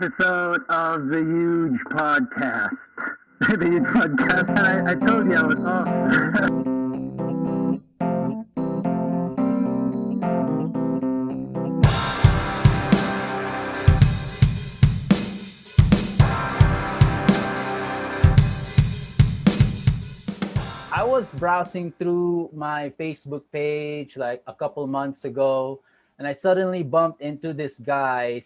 episode of the Huge Podcast. The Huge Podcast, and I told you I was off. I was browsing through my Facebook page like a couple months ago, and I suddenly bumped into this guy.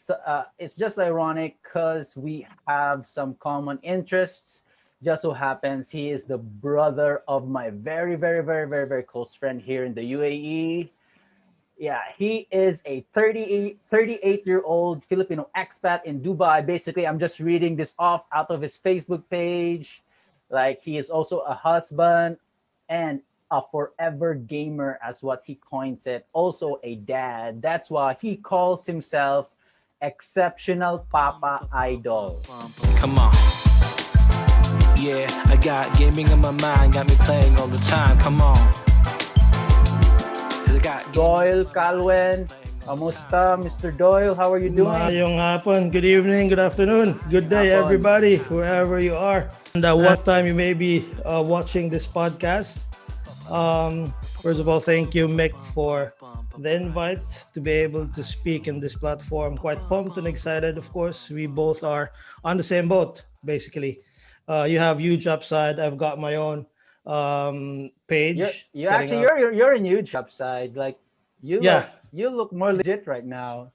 It's just ironic because we have some common interests. Just so happens he is the brother of my very, very, very, very, very close friend here in the UAE. Yeah, he is a 38-year-old Filipino expat in Dubai. Basically, I'm just reading this off out of his Facebook page. Like, he is also a husband and a forever gamer, as what he coins it. Also a dad. That's why he calls himself Exceptional Papa Idol. Come on. Yeah, I got gaming on my mind, got me playing all the time. Come on. Doyle Caluen. Kamusta, Mr. Doyle? How are you doing? Mayong hapon. Good evening, good afternoon, good day, Hapon. everybody, wherever you are. And what time you may be watching this podcast. First of all, thank you, Mick, for the invite to be able to speak in this platform. Quite pumped and excited, of course. We both are on the same boat, basically. You have Huge Upside. I've got my own page. You're in Huge Upside. Like, you look more legit right now.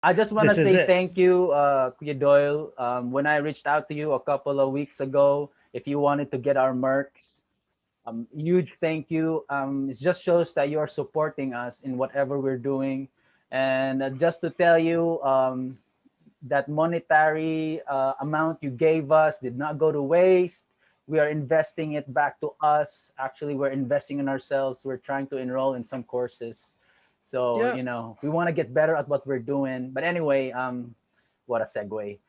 I just want to This is say it. thank you, Kuya Doyle. When I reached out to you a couple of weeks ago, if you wanted to get our mercs, huge thank you. It just shows that you are supporting us in whatever we're doing. And just to tell you, that monetary amount you gave us did not go to waste. We are investing it back to us. Actually, we're investing in ourselves. We're trying to enroll in some courses. So, Yeah. we want to get better at what we're doing. But anyway, what a segue.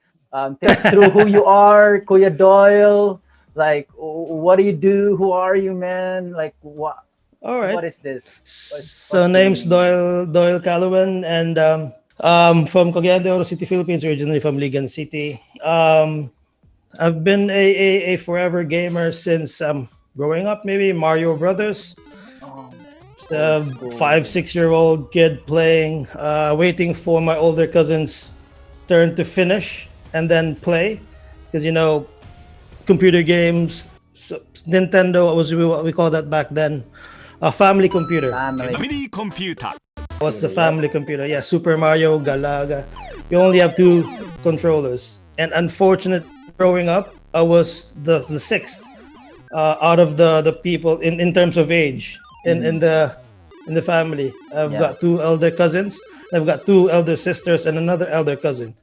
Take us through who you are, Kuya Doyle. Like, what do you do? Who are you, man? Like, what? All right. What is this? So name's Doyle Caluen, and from Cagayan de Oro City, Philippines, originally from Ligan City. I've been a forever gamer since growing up, maybe Mario Brothers. Cool. 5-6-year-old kid playing, waiting for my older cousin's turn to finish and then play, because computer games, Nintendo was what we call that back then, a family computer. Family. Was the family computer? Yeah, Super Mario, Galaga. You only have 2 controllers, and unfortunate growing up, I was the sixth out of the people in terms of age in the family. I've got 2 elder cousins. I've got 2 elder sisters and another elder cousin.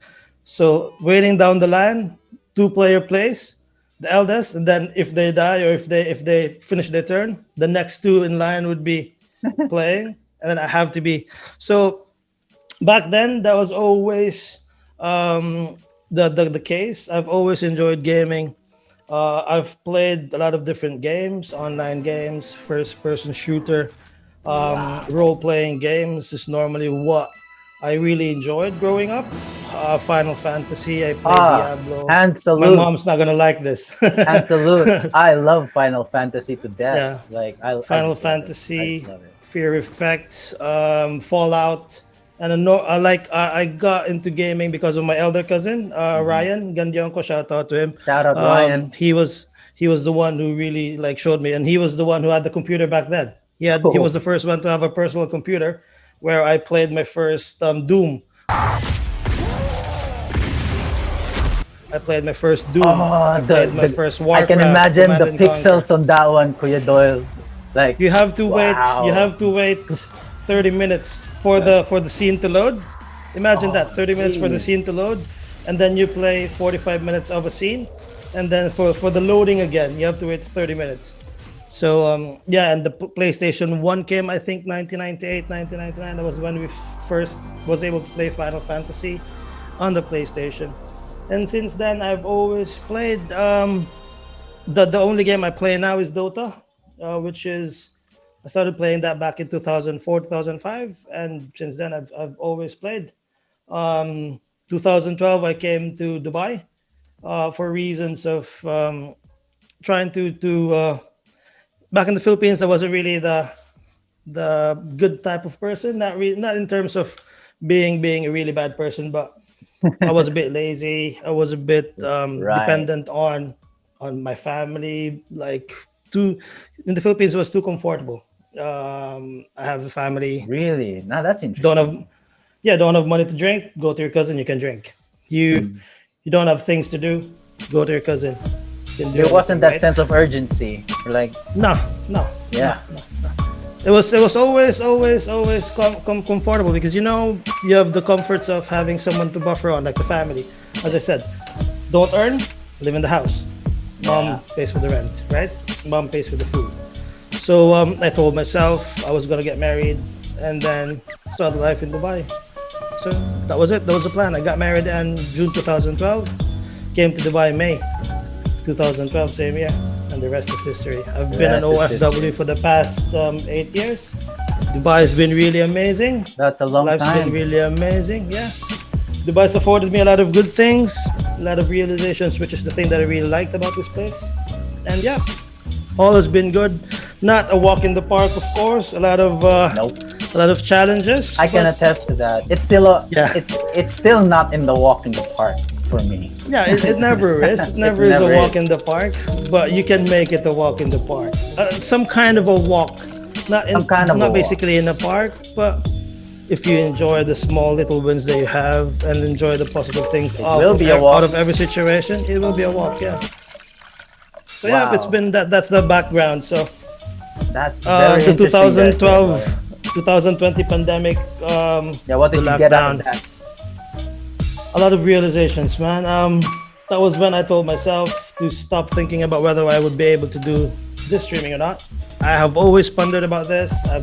So waiting down the line, 2-player plays, the eldest, and then if they die or if they finish their turn, the next 2 in line would be playing, and then I have to be. So back then, that was always the case. I've always enjoyed gaming. I've played a lot of different games, online games, first-person shooter, role-playing games is normally what I really enjoyed growing up. Final Fantasy, I played Diablo. Hand salute. My mom's not gonna like this. And salute. I love Final Fantasy to death. Yeah. Like, Final I love Fantasy, it. I love it. Fear Effects, Fallout, and I got into gaming because of my elder cousin, Ryan Gandianko. Shout out to him. Shout out, Ryan. He was the one who really showed me, and he was the one who had the computer back then. He was the first one to have a personal computer, where I played my first Doom. I played my first Doom. I played my first Warcraft. I can imagine Command the and Conquer. pixels on that one, Kuya Doyle. Like, You have to wow. wait. You have to wait 30 minutes for the scene to load. Imagine that, 30 minutes for the scene to load, and then you play 45 minutes of a scene, and then for the loading again, you have to wait 30 minutes. So and the PlayStation 1 came, I think, 1998, 1999. That was when we first was able to play Final Fantasy on the PlayStation. And since then, I've always played. The only game I play now is Dota, which is I started playing that back in 2004, 2005, and since then I've always played. 2012, I came to Dubai for reasons of trying to back in the Philippines. I wasn't really the good type of person. Not in terms of being a really bad person, but I was a bit lazy. I was a bit Right. dependent on my family. Like too in the Philippines, it was too comfortable. I have a family. Really? Now that's interesting. Don't have money to drink. Go to your cousin. You can drink. You don't have things to do. Go to your cousin. You can do There wasn't anything, that right? sense of urgency. Like, No. yeah. It was always comfortable because you have the comforts of having someone to buffer on, like the family. As I said, don't earn, live in the house. Mom Yeah. pays for the rent, right? Mom pays for the food. So I told myself I was gonna get married and then start life in Dubai. So that was it. That was the plan. I got married in June 2012. Came to Dubai in May 2012, same year. And the rest is history. I've been an rest is OFW for the past 8 years. Dubai has been really amazing. That's a long Life's time. been really amazing. Yeah. Dubai's afforded me a lot of good things, a lot of realizations, which is the thing that I really liked about this place. And yeah, all has been good. Not a walk in the park, of course. A lot of Nope. a lot of challenges. I can but attest to that. It's still Yeah. it's still not in the walk in the park for me. yeah, it never is. It never is never a walk is. in the park, but you can make it a walk in the park. Some kind of a walk, Some kind of a not walk. basically in a park, but if you enjoy the small little wins that you have and enjoy the positive things will be a walk. out of every situation, it will be a walk. Yeah. So yeah, Wow. it's been that's the background. So That's very the interesting. 2012, 2020 pandemic. Yeah, what did the you get out of lockdown. that? A lot of realizations, man. That was when I told myself to stop thinking about whether I would be able to do this streaming or not. I have always pondered about this. I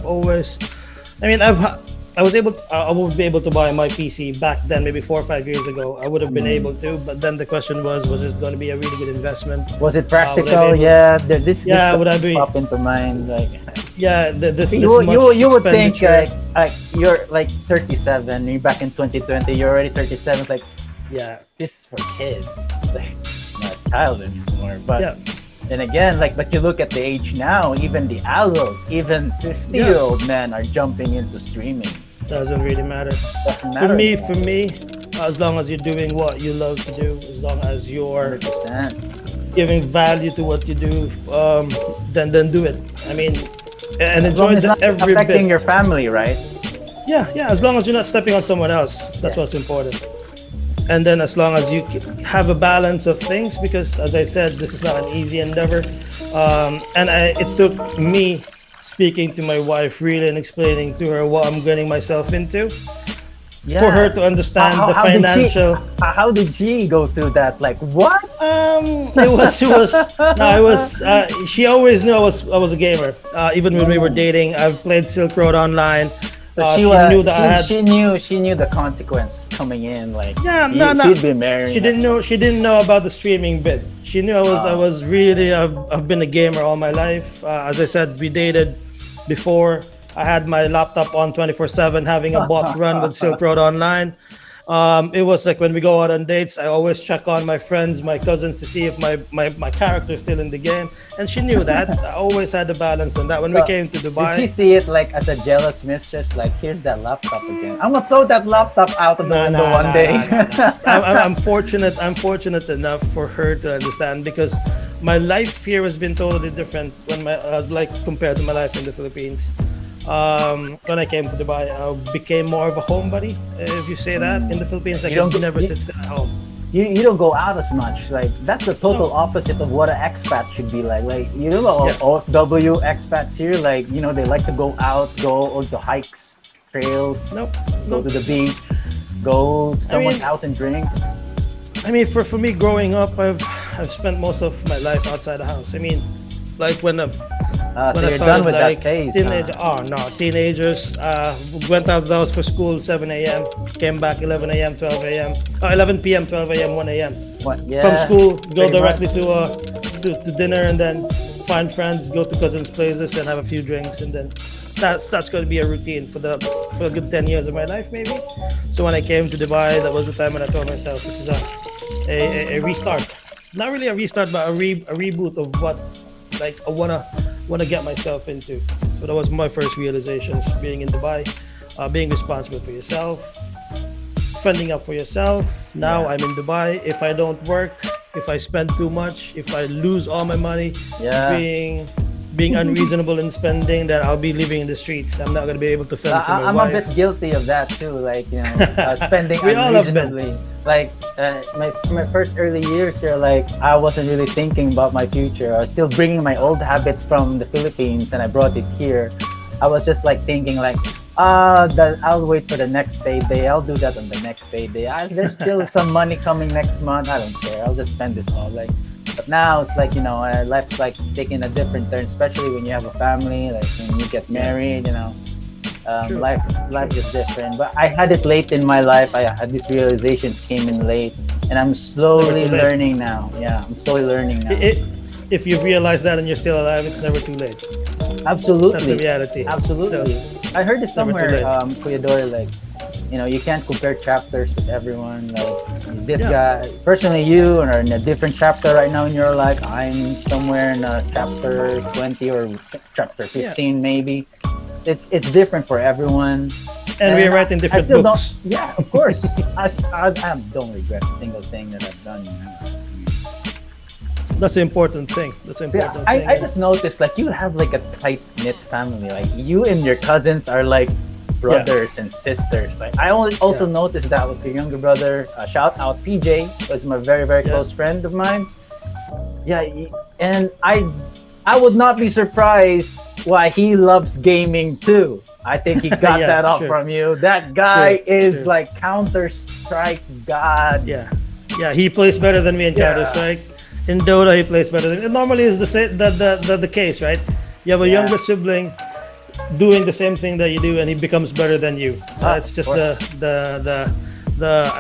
would be able to buy my PC back then, maybe 4 or 5 years ago. I would have been able to, but then the question was it going to be a really good investment? Was it would I practical? be able- Yeah, this would I be? pop into mind like Yeah, this you much you would think expenditure. like you're like 37, you're back in 2020, you're already 37, like Yeah, this is for kids, like not a child anymore. But yeah. then again, like but you look at the age now, even the adults, even 50-year-old men are jumping into streaming. Doesn't really matter. Doesn't For matter me, anymore. as long as you're doing what you love to do, as long as you're 100%. giving value to what you do, then do it. I mean, and As long enjoy as it's not every affecting bit. your family, right? Yeah. As long as you're not stepping on someone else, Yes. that's what's important. And then as long as you have a balance of things, because as I said, this is not an easy endeavor. It took me speaking to my wife really and explaining to her what I'm getting myself into for her to understand the financial. How did she go through that? Like what? It was no, I was she always knew I was a gamer. Even when we were dating, I've played Silk Road Online. So She knew that I had. she knew the consequence coming in. Like Yeah, no. she'd be married. She didn't know about the streaming bit. She knew I was really I've been a gamer all my life. As I said, we dated before. I had my laptop on 24/7, having a bot run with Silk Road Online. It was like when we go out on dates, I always check on my friends, my cousins to see if my character is still in the game. And she knew that. I always had the balance on that. When we came to Did she Dubai, see it like as a jealous mistress? Like here's that laptop again. I'm gonna throw that laptop out of the window one day. I'm fortunate. I'm fortunate enough for her to understand because my life here has been totally different when like compared to my life in the Philippines. When I came to Dubai, I became more of a homebody, if you say that. In the Philippines, like You don't you never get- sit still at home. You don't go out as much. Like that's the total opposite of what an expat should be like. Like you know, Yeah. OFW expats here, like they like to go out, go to hikes, trails, Nope. go to the beach, go someone mean- out and drink. I mean, for me, growing up, I've spent most of my life outside the house. I mean, like when So I you're started, done with like, that phase. teenagers went out of the house for school 7 a.m. Came back 11 a.m. 12 a.m. 11 p.m. 12 a.m. 1 a.m. What? Yeah. From school, go pretty directly much. to dinner, and then find friends, go to cousins' places, and have a few drinks, and then that's going to be a routine for a good 10 years of my life, maybe. So when I came to Dubai, that was the time when I told myself, this is a restart. Not really a restart, but a reboot of what like I wanna get myself into. So that was my first realizations, being in Dubai, being responsible for yourself, fending up for yourself. Now I'm in Dubai. If I don't work, if I spend too much, if I lose all my money, being unreasonable in spending, then I'll be living in the streets. I'm not gonna be able to fend for my I'm wife. a bit guilty of that too. Like, you know, spending We all have been. unreasonably. Like my first early years here, like I wasn't really thinking about my future. I was still bringing my old habits from the Philippines, and I brought it here. I was just like thinking like, I'll wait for the next payday. I'll do that on the next payday. There's still some money coming next month. I don't care. I'll just spend this all. Like, but now it's like, you know, life's like taking a different turn, especially when you have a family. Like when you get married, you know, life is different. But I had it late in my life. I had these realizations came in late, and I'm slowly learning now. Yeah, I'm slowly learning now. If you realize that and you're still alive, it's never too late. Absolutely. That's the reality. Absolutely. So, I heard it somewhere, late. Kuya Doyle, like, you know, you can't compare chapters with everyone. Like, this guy, personally, you are in a different chapter right now in your life. I'm somewhere in chapter 20 or chapter 15, maybe. It's different for everyone. And we're writing different books. Yeah, of course. I don't regret a single thing that I've done. You know? That's the important thing. I just noticed, like, you have like a tight-knit family. Like, you and your cousins are like brothers and sisters. Like, I also noticed that with your younger brother. Shout out PJ, was my very, very close friend of mine. Yeah, and I would not be surprised why he loves gaming too. I think he got that off from you. That guy is like Counter-Strike god. Yeah, he plays better than me in Counter-Strike. In Dota, he plays better than. It normally is the case, right? You have a younger sibling doing the same thing that you do, and he becomes better than you. It's just I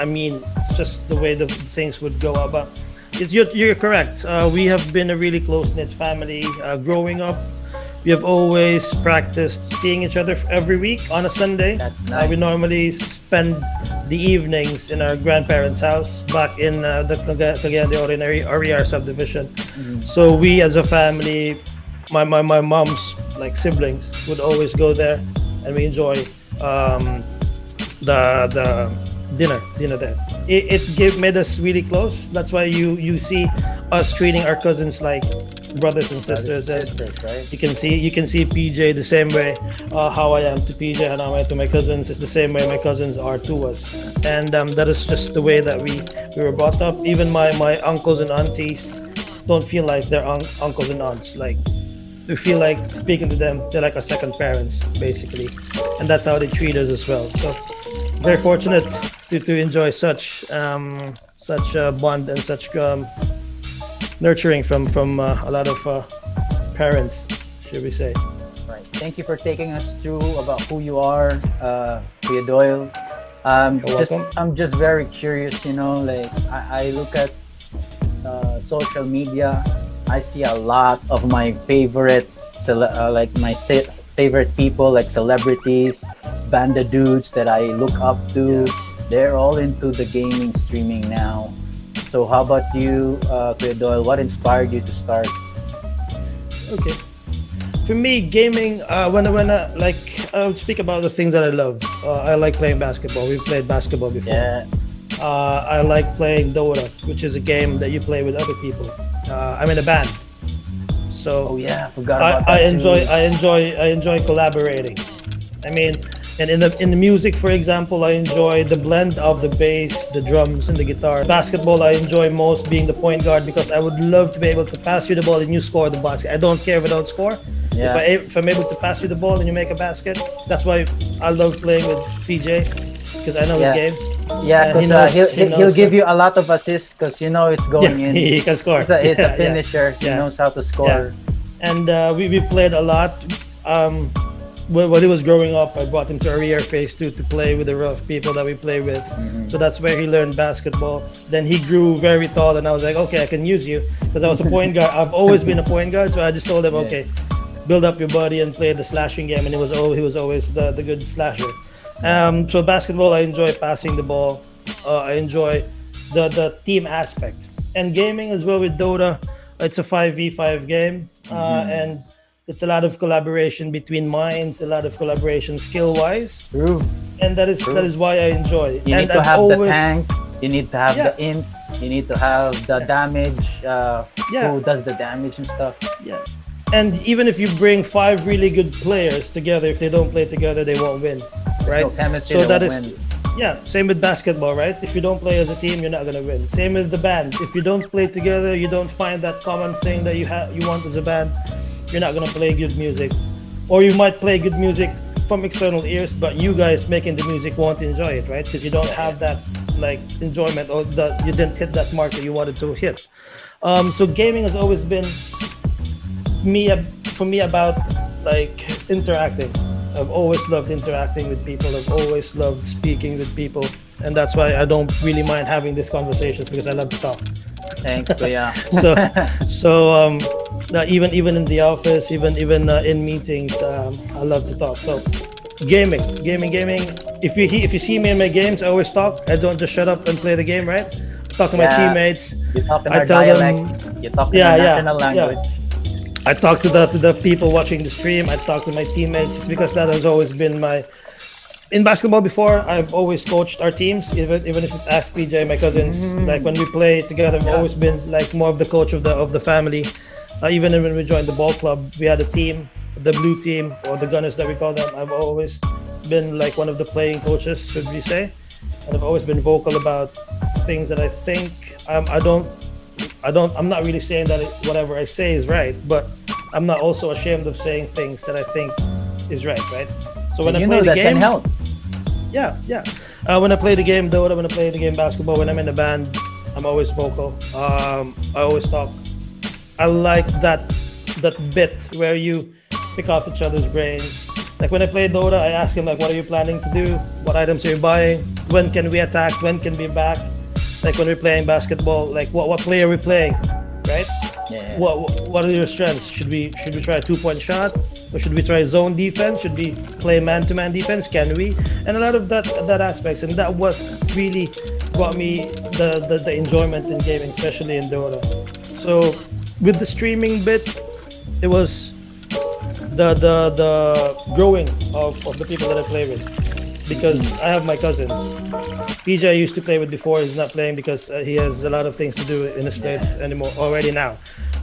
mean, it's just the way the things would go up. But you're correct. We have been a really close-knit family growing up. We have always practiced seeing each other every week on a Sunday. That's nice. We normally spend the evenings in our grandparents' house back in the Cagayan de Oro RER subdivision. Mm-hmm. So we as a family, my mom's like siblings would always go there, and we enjoy the dinner there. It made us really close. That's why you see us treating our cousins like brothers and sisters, and right? you can see PJ the same way. How I am to PJ and how I am to my cousins is the same way my cousins are to us, and that is just the way that we were brought up. Even my uncles and aunties don't feel like they're uncles and aunts. Like, we feel like speaking to them, they're like our second parents basically, and that's how they treat us as well. So very fortunate to enjoy such a bond and such nurturing from a lot of parents, should we say. Right. Thank you for taking us through about who you are, Kuya Doyle. I'm just very curious, you know, like I look at social media, I see a lot of my favorite favorite people, like celebrities, banda dudes that I look up to. They're all into the gaming streaming now. So how about you, Kuya Doyle? What inspired you to start? Okay. For me, gaming, when I would speak about the things that I love. I like playing basketball. We've played basketball before. Yeah. I like playing Dota, which is a game that you play with other people. I'm in a band. So forgot about that I enjoy collaborating. I mean, and in the music, for example, I enjoy the blend of the bass, the drums, and the guitar. Basketball, I enjoy most being the point guard, because I would love to be able to pass you the ball and you score the basket. I don't care if I don't score. Yeah. If I'm able to pass you the ball and you make a basket, that's why I love playing with PJ, because I know his game. Yeah, because he'll give you a lot of assists, because you know it's going in. He can score. He's a finisher. He knows how to score. Yeah. And we played a lot. When he was growing up, I brought him to RER Phase 2 to play with the rough people that we play with. Mm-hmm. So that's where he learned basketball. Then he grew very tall, and I was like, okay, I can use you, because I was a point guard. I've always been a point guard, so I just told him, okay, build up your body and play the slashing game, and he was always the good slasher. So basketball, I enjoy passing the ball. I enjoy the team aspect, and gaming as well with Dota. It's a 5v5 game, and it's a lot of collaboration between minds, a lot of collaboration skill-wise. True. And that is why I enjoy. You and need to I've have always, the tank. You need to have the int. You need to have the damage. Who does the damage and stuff. Yeah. And even if you bring 5 really good players together, if they don't play together, they won't win, right? No chemistry, so that won't is, win. yeah. Same with basketball, right? If you don't play as a team, you're not gonna win. Same with the band. If you don't play together, you don't find that common thing that you want as a band, you're not gonna play good music. Or you might play good music from external ears, but you guys making the music won't enjoy it, right? Because you don't have that like enjoyment, or that you didn't hit that mark that you wanted to hit. So gaming has always been for me about like interacting. I've always loved interacting with people. I've always loved speaking with people, and that's why I don't really mind having these conversations, because I love to talk. Thanks, yeah. So even in the office, even in meetings, I love to talk. So gaming. If you see me in my games, I always talk. I don't just shut up and play the game, right? I talk to my teammates. You talk in I our tell dialect. them, You talk in our national language. I talk to the people watching the stream. I talk to my teammates. It's because that has always been in basketball before. I've always coached our teams, even if you ask PJ, my cousins. Like when we play together, I've always been like more of the coach of the family. Even when we joined the ball club, we had a team, the blue team, or the Gunners that we call them. I've always been like one of the playing coaches, should we say? And I've always been vocal about things that I think. I'm not really saying that whatever I say is right, but I'm not also ashamed of saying things that I think is right? So when I play the game, can help. When I play the game Dota, when I play the game basketball, when I'm in the band, I'm always vocal. I always talk. I like that bit where you pick off each other's brains. Like when I play Dota, I ask him like, what are you planning to do? What items are you buying? When can we attack? When can we back? Like when we're playing basketball, like what play are we playing, right? Yeah. What are your strengths? Should we try a 2-point shot, or should we try zone defense? Should we play man-to-man defense? Can we? And a lot of that aspects, and that what really brought me the enjoyment in gaming, especially in Dota. So with the streaming bit, it was the growing of the people that I play with, because I have my cousins. PJ I used to play with before. He's not playing because he has a lot of things to do in his plate anymore already now.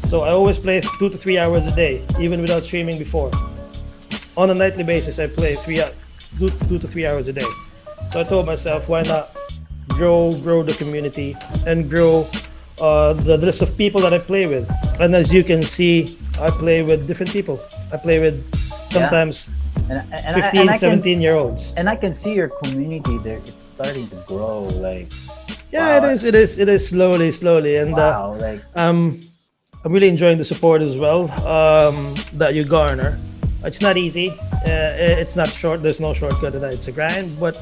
So I always play 2 to 3 hours a day, even without streaming before. On a nightly basis, I play 2 to 3 hours a day. So I told myself, why not grow the community and grow the list of people that I play with. And as you can see, I play with different people. I play with sometimes 17-year-olds. And I can see your community there. It's starting to grow. Like, yeah, wow. It is slowly. And wow, I'm really enjoying the support as well that you garner. It's not easy. It's not short. There's no shortcut to that. It's a grind. But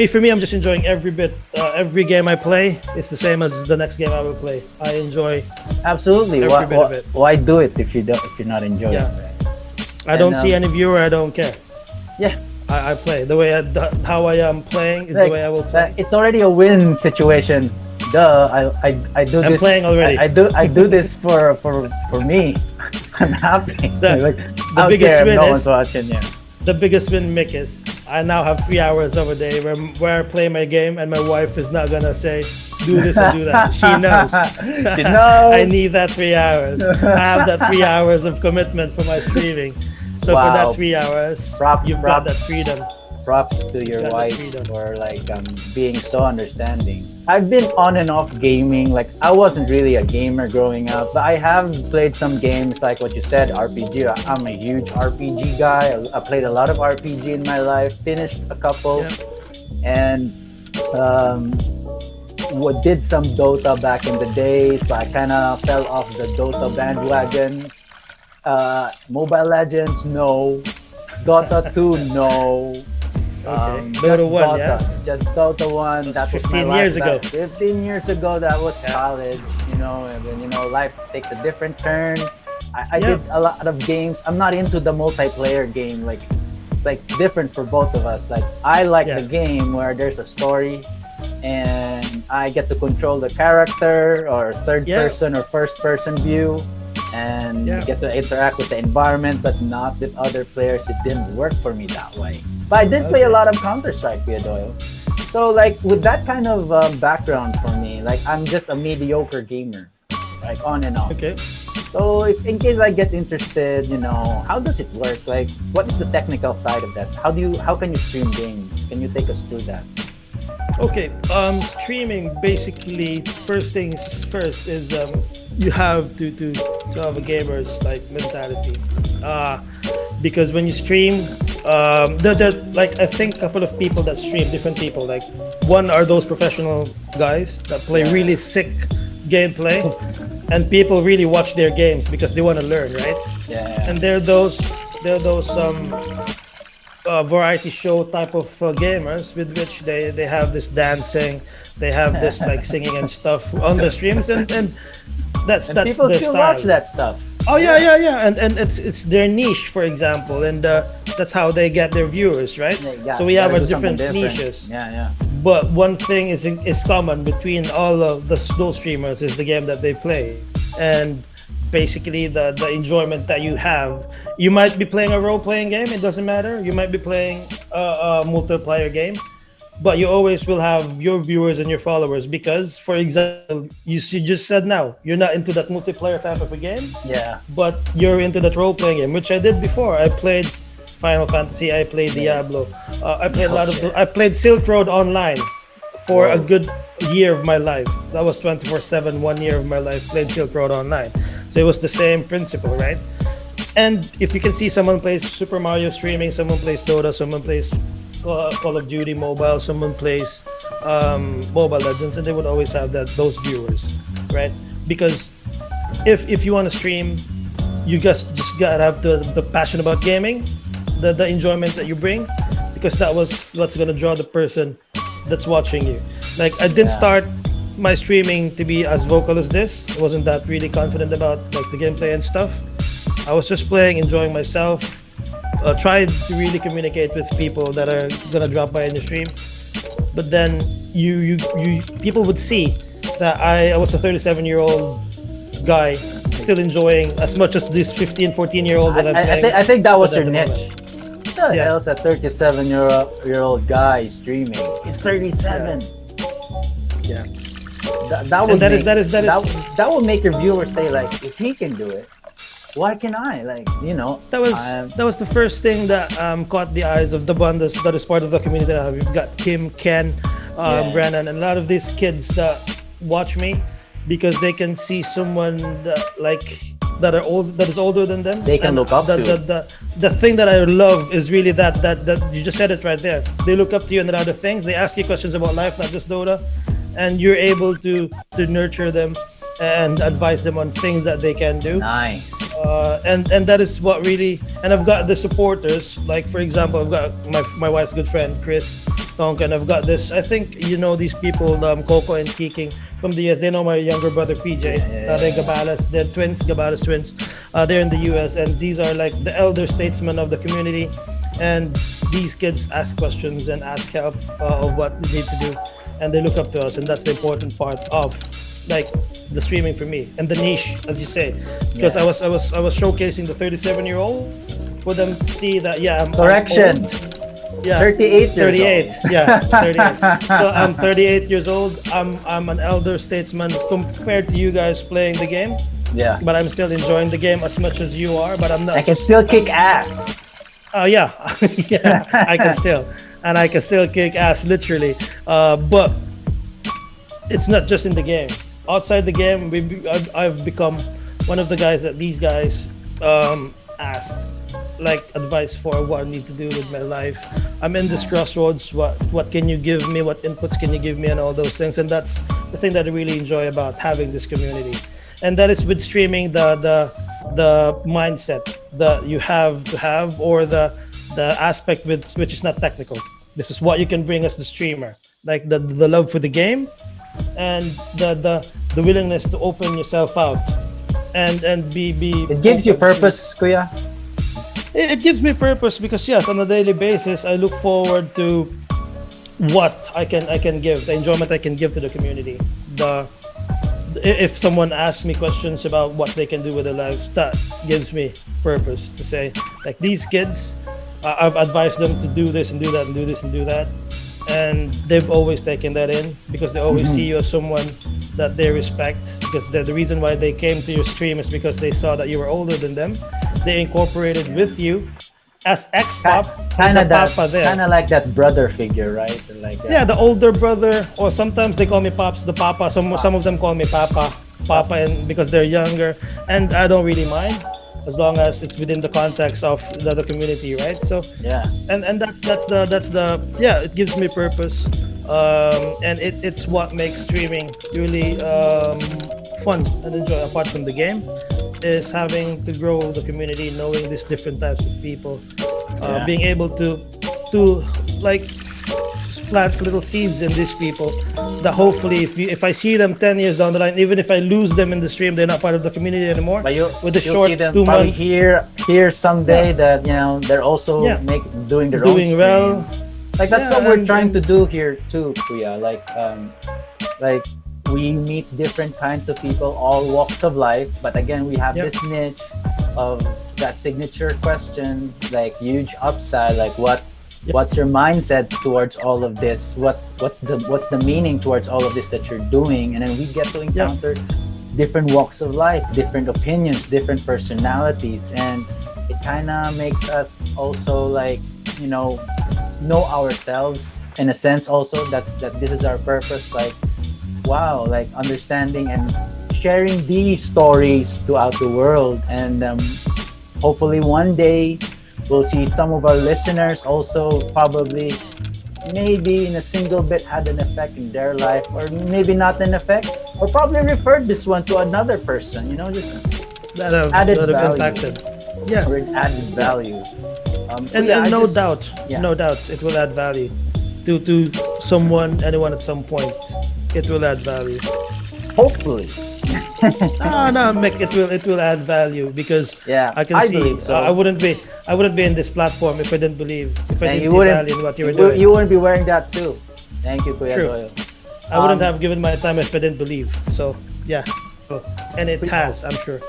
for me, I'm just enjoying every bit. Every game I play, it's the same as the next game I will play. I enjoy absolutely every bit of it. Why do it if you're not enjoying it? Right? I don't see any viewer. I don't care. Yeah. I play the way how I am playing is the way I will play. It's already a win situation. Duh, I do this. I'm playing already. I do this for me. I'm happy. The biggest win no one's watching. Yeah. The biggest win, Mick, is I now have 3 hours of a day where I play my game, and my wife is not gonna say do this and do that. She knows. She knows. I need that 3 hours. I have that 3 hours of commitment for my streaming. So for that 3 hours, you've got that freedom. Props to your wife for being so understanding. I've been on and off gaming. Like, I wasn't really a gamer growing up, but I have played some games like what you said, RPG. I'm a huge RPG guy. I played a lot of RPG in my life, finished a couple, and did some Dota back in the days, but I kind of fell off the Dota bandwagon. Mobile Legends, no. Dota 2, no. Okay. Dota 1, just Dota 1. That was 15 years ago. 15 years ago, that was college, and then life takes a different turn. I did a lot of games. I'm not into the multiplayer game. Like it's different for both of us. Like I like the game where there's a story, and I get to control the character, or third person or first person view, and get to interact with the environment, but not with other players. It didn't work for me that way. But I did play a lot of Counter-Strike, Kuya Doyle. So like with that kind of background for me, like I'm just a mediocre gamer, like on and off. Okay. So if in case I get interested, how does it work? Like what is the technical side of that? How can you stream games? Can you take us through that? Okay. Streaming, basically, first things first is you have to have a gamer's like mentality. Because when you stream, there like I think a couple of people that stream, different people. Like one are those professional guys that play really sick gameplay, and people really watch their games because they want to learn, right? Yeah. And there are those variety show type of gamers with which they have this dancing, they have this like singing and stuff on the streams, and that's people their still style. watch that stuff. Oh yeah, and it's their niche, for example, and that's how they get their viewers, right? So we have our different niches. Yeah. But one thing is common between all of those streamers is the game that they play, and basically the enjoyment that you have. You might be playing a role-playing game, it doesn't matter. You might be playing a multiplayer game, but you always will have your viewers and your followers because, for example, you just said now you're not into that multiplayer type of a game. Yeah. But you're into that role-playing game, which I did before. I played Final Fantasy, I played Diablo, I played I played Silk Road online for a good year of my life. That was 24/7, 1 year of my life played Silk Road online. So it was the same principle, right? And if you can see someone plays Super Mario streaming, someone plays Dota, someone plays Call of Duty Mobile, someone plays Mobile Legends, and they would always have those viewers, right? Because if you want to stream, you just gotta have the passion about gaming, the enjoyment that you bring, because that was what's gonna draw the person that's watching you. Like I didn't start my streaming to be as vocal as this. I wasn't that really confident about like the gameplay and stuff. I was just playing, enjoying myself. Tried to really communicate with people that are gonna drop by in the stream. But then you people would see that I was a 37-year-old guy still enjoying as much as this 15, 14-year-old that I'm playing. I think that was your niche. Moment. What the hell's a 37-year-old guy streaming? He's 37. Yeah. That would make your viewers say like, if he can do it, why can I? Like, that was the first thing that caught the eyes of the bandas that is part of the community now. We've got Kim, Ken, Brennan, and a lot of these kids that watch me because they can see someone that is older than them. They can look up to. The thing that I love is really that you just said it right there. They look up to you and the other things. They ask you questions about life, not just Dota, and you're able to nurture them and advise them on things that they can do. Nice. And that is what really. And I've got the supporters. Like for example, I've got my wife's good friend Chris Tonkin. I've got this. I think these people, Coco and Kiking from the US. They know my younger brother PJ. They're Gabalas. They're twins, Gabalas twins. They're in the US, and these are like the elder statesmen of the community. And these kids ask questions and ask help of what they need to do, and they look up to us, and that's the important part of like the streaming for me and the niche, as you say, because I was showcasing the 37-year-old for them to see that I'm correction. Yeah, 38 Yeah, 38. So I'm 38 years old. I'm an elder statesman compared to you guys playing the game. Yeah. But I'm still enjoying the game as much as you are. But I'm not. I can still kick ass. Yeah, I can still kick ass, literally. But it's not just in the game. Outside the game, I've become one of the guys that these guys ask, like advice for what I need to do with my life. I'm in this crossroads. What can you give me? What inputs can you give me? And all those things. And that's the thing that I really enjoy about having this community. And that is with streaming, the mindset that you have to have, or the aspect which is not technical. This is what you can bring as the streamer, like the love for the game, and the willingness to open yourself out and be It gives you open to- purpose, Kuya. it gives me purpose because yes, on a daily basis I look forward to what I can give, the enjoyment I can give to the community. If someone asks me questions about what they can do with their lives, that gives me purpose to say, like, these kids, I've advised them to do this and do that and do this and do that, and they've always taken that in because they always see you as someone that they respect, because the reason why they came to your stream is because they saw that you were older than them. They incorporated with you as ex-pop, Kind the of that, papa there. kind of like that brother figure, right? Like Yeah, the older brother, or sometimes they call me pops, the papa. Some of them call me papa, and because they're younger, and I don't really mind as long as it's within the context of the community, right? So yeah. and that's the yeah, it gives me purpose, and it's what makes streaming really fun and enjoy. Apart from the game, is having to grow the community, knowing these different types of people, Yeah. being able to like plant little seeds in these people that hopefully if I see them 10 years down the line, even if I lose them in the stream, they're not part of the community anymore. But with the you'll short see them 2 probably months here someday that they're also Yeah. doing their doing own well. stream. Like that's Yeah, what we're and- trying to do here too, Kuya. Like we meet different kinds of people, all walks of life. But again, we have Yep. this niche of that signature question, like huge upside. Like what's your mindset towards all of this? What's the meaning towards all of this that you're doing? And then we get to encounter different walks of life, different opinions, different personalities, and it kind of makes us also like know ourselves in a sense also that this is our purpose. Like wow, like understanding and sharing these stories throughout the world, and hopefully one day we'll see some of our listeners also probably maybe in a single bit had an effect in their life, or maybe not an effect, or probably referred this one to another person, just that have added that have value. impacted. Yeah, or an added value. and yeah, I no just- doubt, yeah. no doubt, it will add value to anyone at some point. It will add value. Hopefully. No, Mick, it will add value because Yeah, I can I see. believe so. I wouldn't be in this platform if I didn't believe, if I And didn't you see wouldn't- value in what you were doing. You wouldn't be wearing that too. Thank you, Kuya True. Doyle. I wouldn't Um, have given my time if I didn't believe. So yeah, and it has, I'm sure.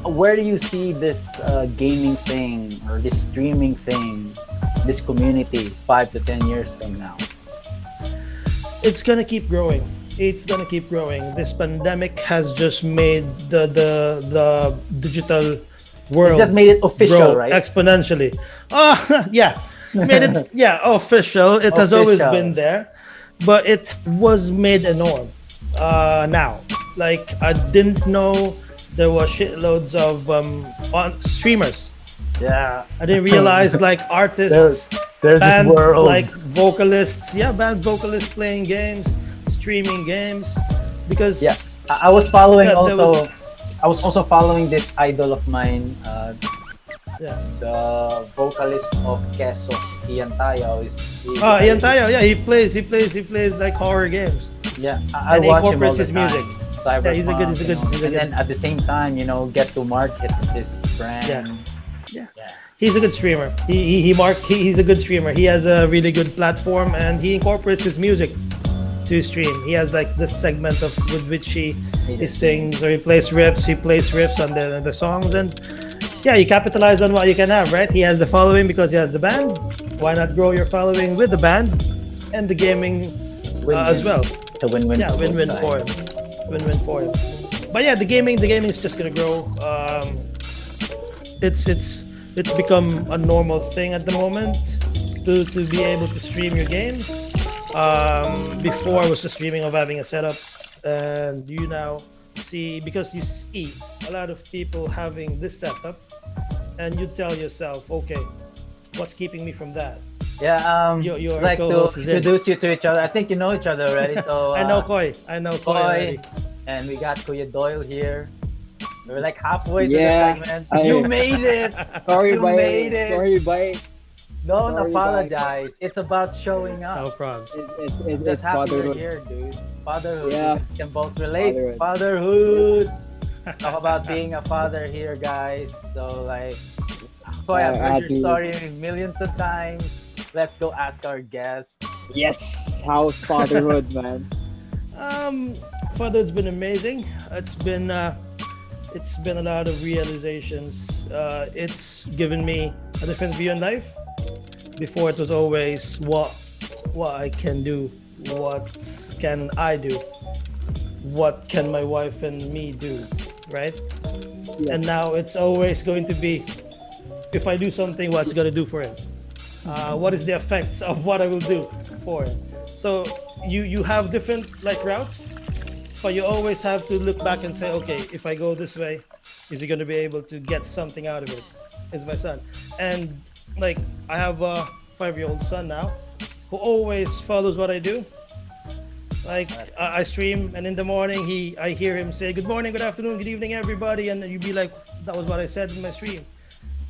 Where do you see this gaming thing or this streaming thing, this community 5 to 10 years from now? It's gonna keep growing. It's gonna keep growing. This pandemic has just made the digital world You just made it official, grow right? exponentially. Yeah, made it. Yeah, official. It has always Official. been there, but it was made a norm. Now, like I didn't know there were shitloads of on streamers. Yeah. I didn't realize like artists, There's this band world. like vocalists, band vocalists playing games, streaming games, because Yeah, I was following Yeah, there also. I was also following this idol of mine, yeah. the vocalist of Queso, Ian Tayo. Ian Tayo, yeah, he plays like horror games. Yeah, I And he watch him all incorporates the his music. time. Yeah, he's a good- Cyberpunk, he's a good- he's a and good- then at the same time, get to market this brand. Yeah. He's a good streamer. He's a good streamer. He has a really good platform, and he incorporates his music to stream. He has like this segment with which he sings or he plays riffs. He plays riffs on the songs, and yeah, you capitalize on what you can have, right? He has the following because he has the band. Why not grow your following with the band and the gaming as well? It's a win-win. Yeah, for both win-win sides. for him. Win-win for him. But yeah, the gaming is just gonna grow. It's become a normal thing at the moment to be able to stream your games. Before it was just dreaming of having a setup, and you now see, because you see a lot of people having this setup, and you tell yourself, okay, what's keeping me from that? Yeah, Your like to co-host is in. introduce you to each other. I think you know each other already. So I know Koi already. and we got Kuya Doyle here. We're like halfway Yeah, to the segment. I- You made it. Sorry, You made it. Sorry, bye. Don't Sorry, apologize. It's about showing No up. problems. I'm just It's happy you're fatherhood. here, dude. Fatherhood. Yeah. We can both relate. Fatherhood. Fatherhood. talk about being a father here, guys. So like, boy, I've I heard had your to- story millions of times. Let's go ask our guest. Yes, how's fatherhood, man? Fatherhood's been amazing. It's been a lot of realizations. It's given me a different view in life. Before it was always what I can do, what can I do, what can my wife and me do, right? Yeah. And now it's always going to be, if I do something, what's gonna do for him? What is the effects of what I will do for him? So you have different like routes, but you always have to look back and say, okay, if I go this way, is he going to be able to get something out of it? Is my son. And like I have a 5-year-old son now who always follows what I do. Like I stream, and in the morning I hear him say, good morning, good afternoon, good evening, everybody, and you'd be like, that was what I said in my stream.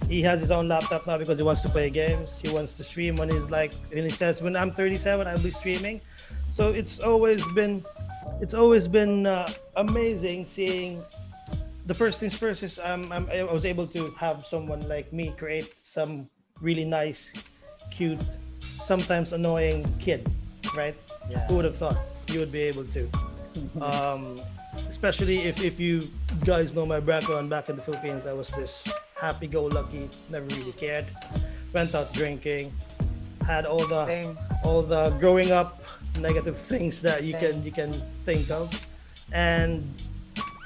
He has his own laptop now because he wants to play games. He wants to stream when he says, when I'm 37, I'll be streaming. So it's always been amazing seeing. The first things first is I was able to have someone like me create some really nice, cute, sometimes annoying kid, right? Yeah. Who would have thought you would be able to? Especially if you guys know my background back in the Philippines, I was this happy-go-lucky, never really cared, went out drinking, had all the growing up negative things that you can think of, and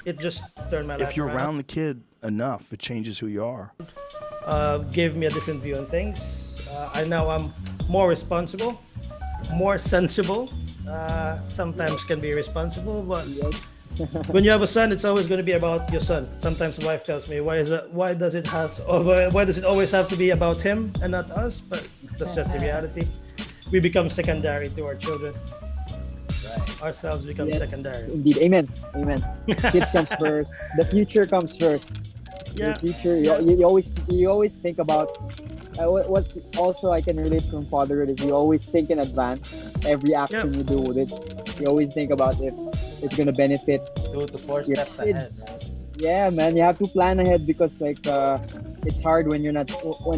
it just turned my life If you're around. around the kid enough, it changes who you are. Gave me a different view on things. I'm more responsible, more sensible. Sometimes can be irresponsible, but when you have a son, it's always going to be about your son. Sometimes the wife tells me, why does it always have to be about him and not us? But that's just the reality. We become secondary to our children. Right. Ourselves become Yes, secondary. indeed. Amen. Kids comes first. The future comes first. Yeah. The future. You always think about what also I can relate from fatherhood is you always think in advance. Every action you do with it, you always think about if it's gonna benefit 2 to 4 your steps ahead. kids. Right? Yeah, man, you have to plan ahead because it's hard when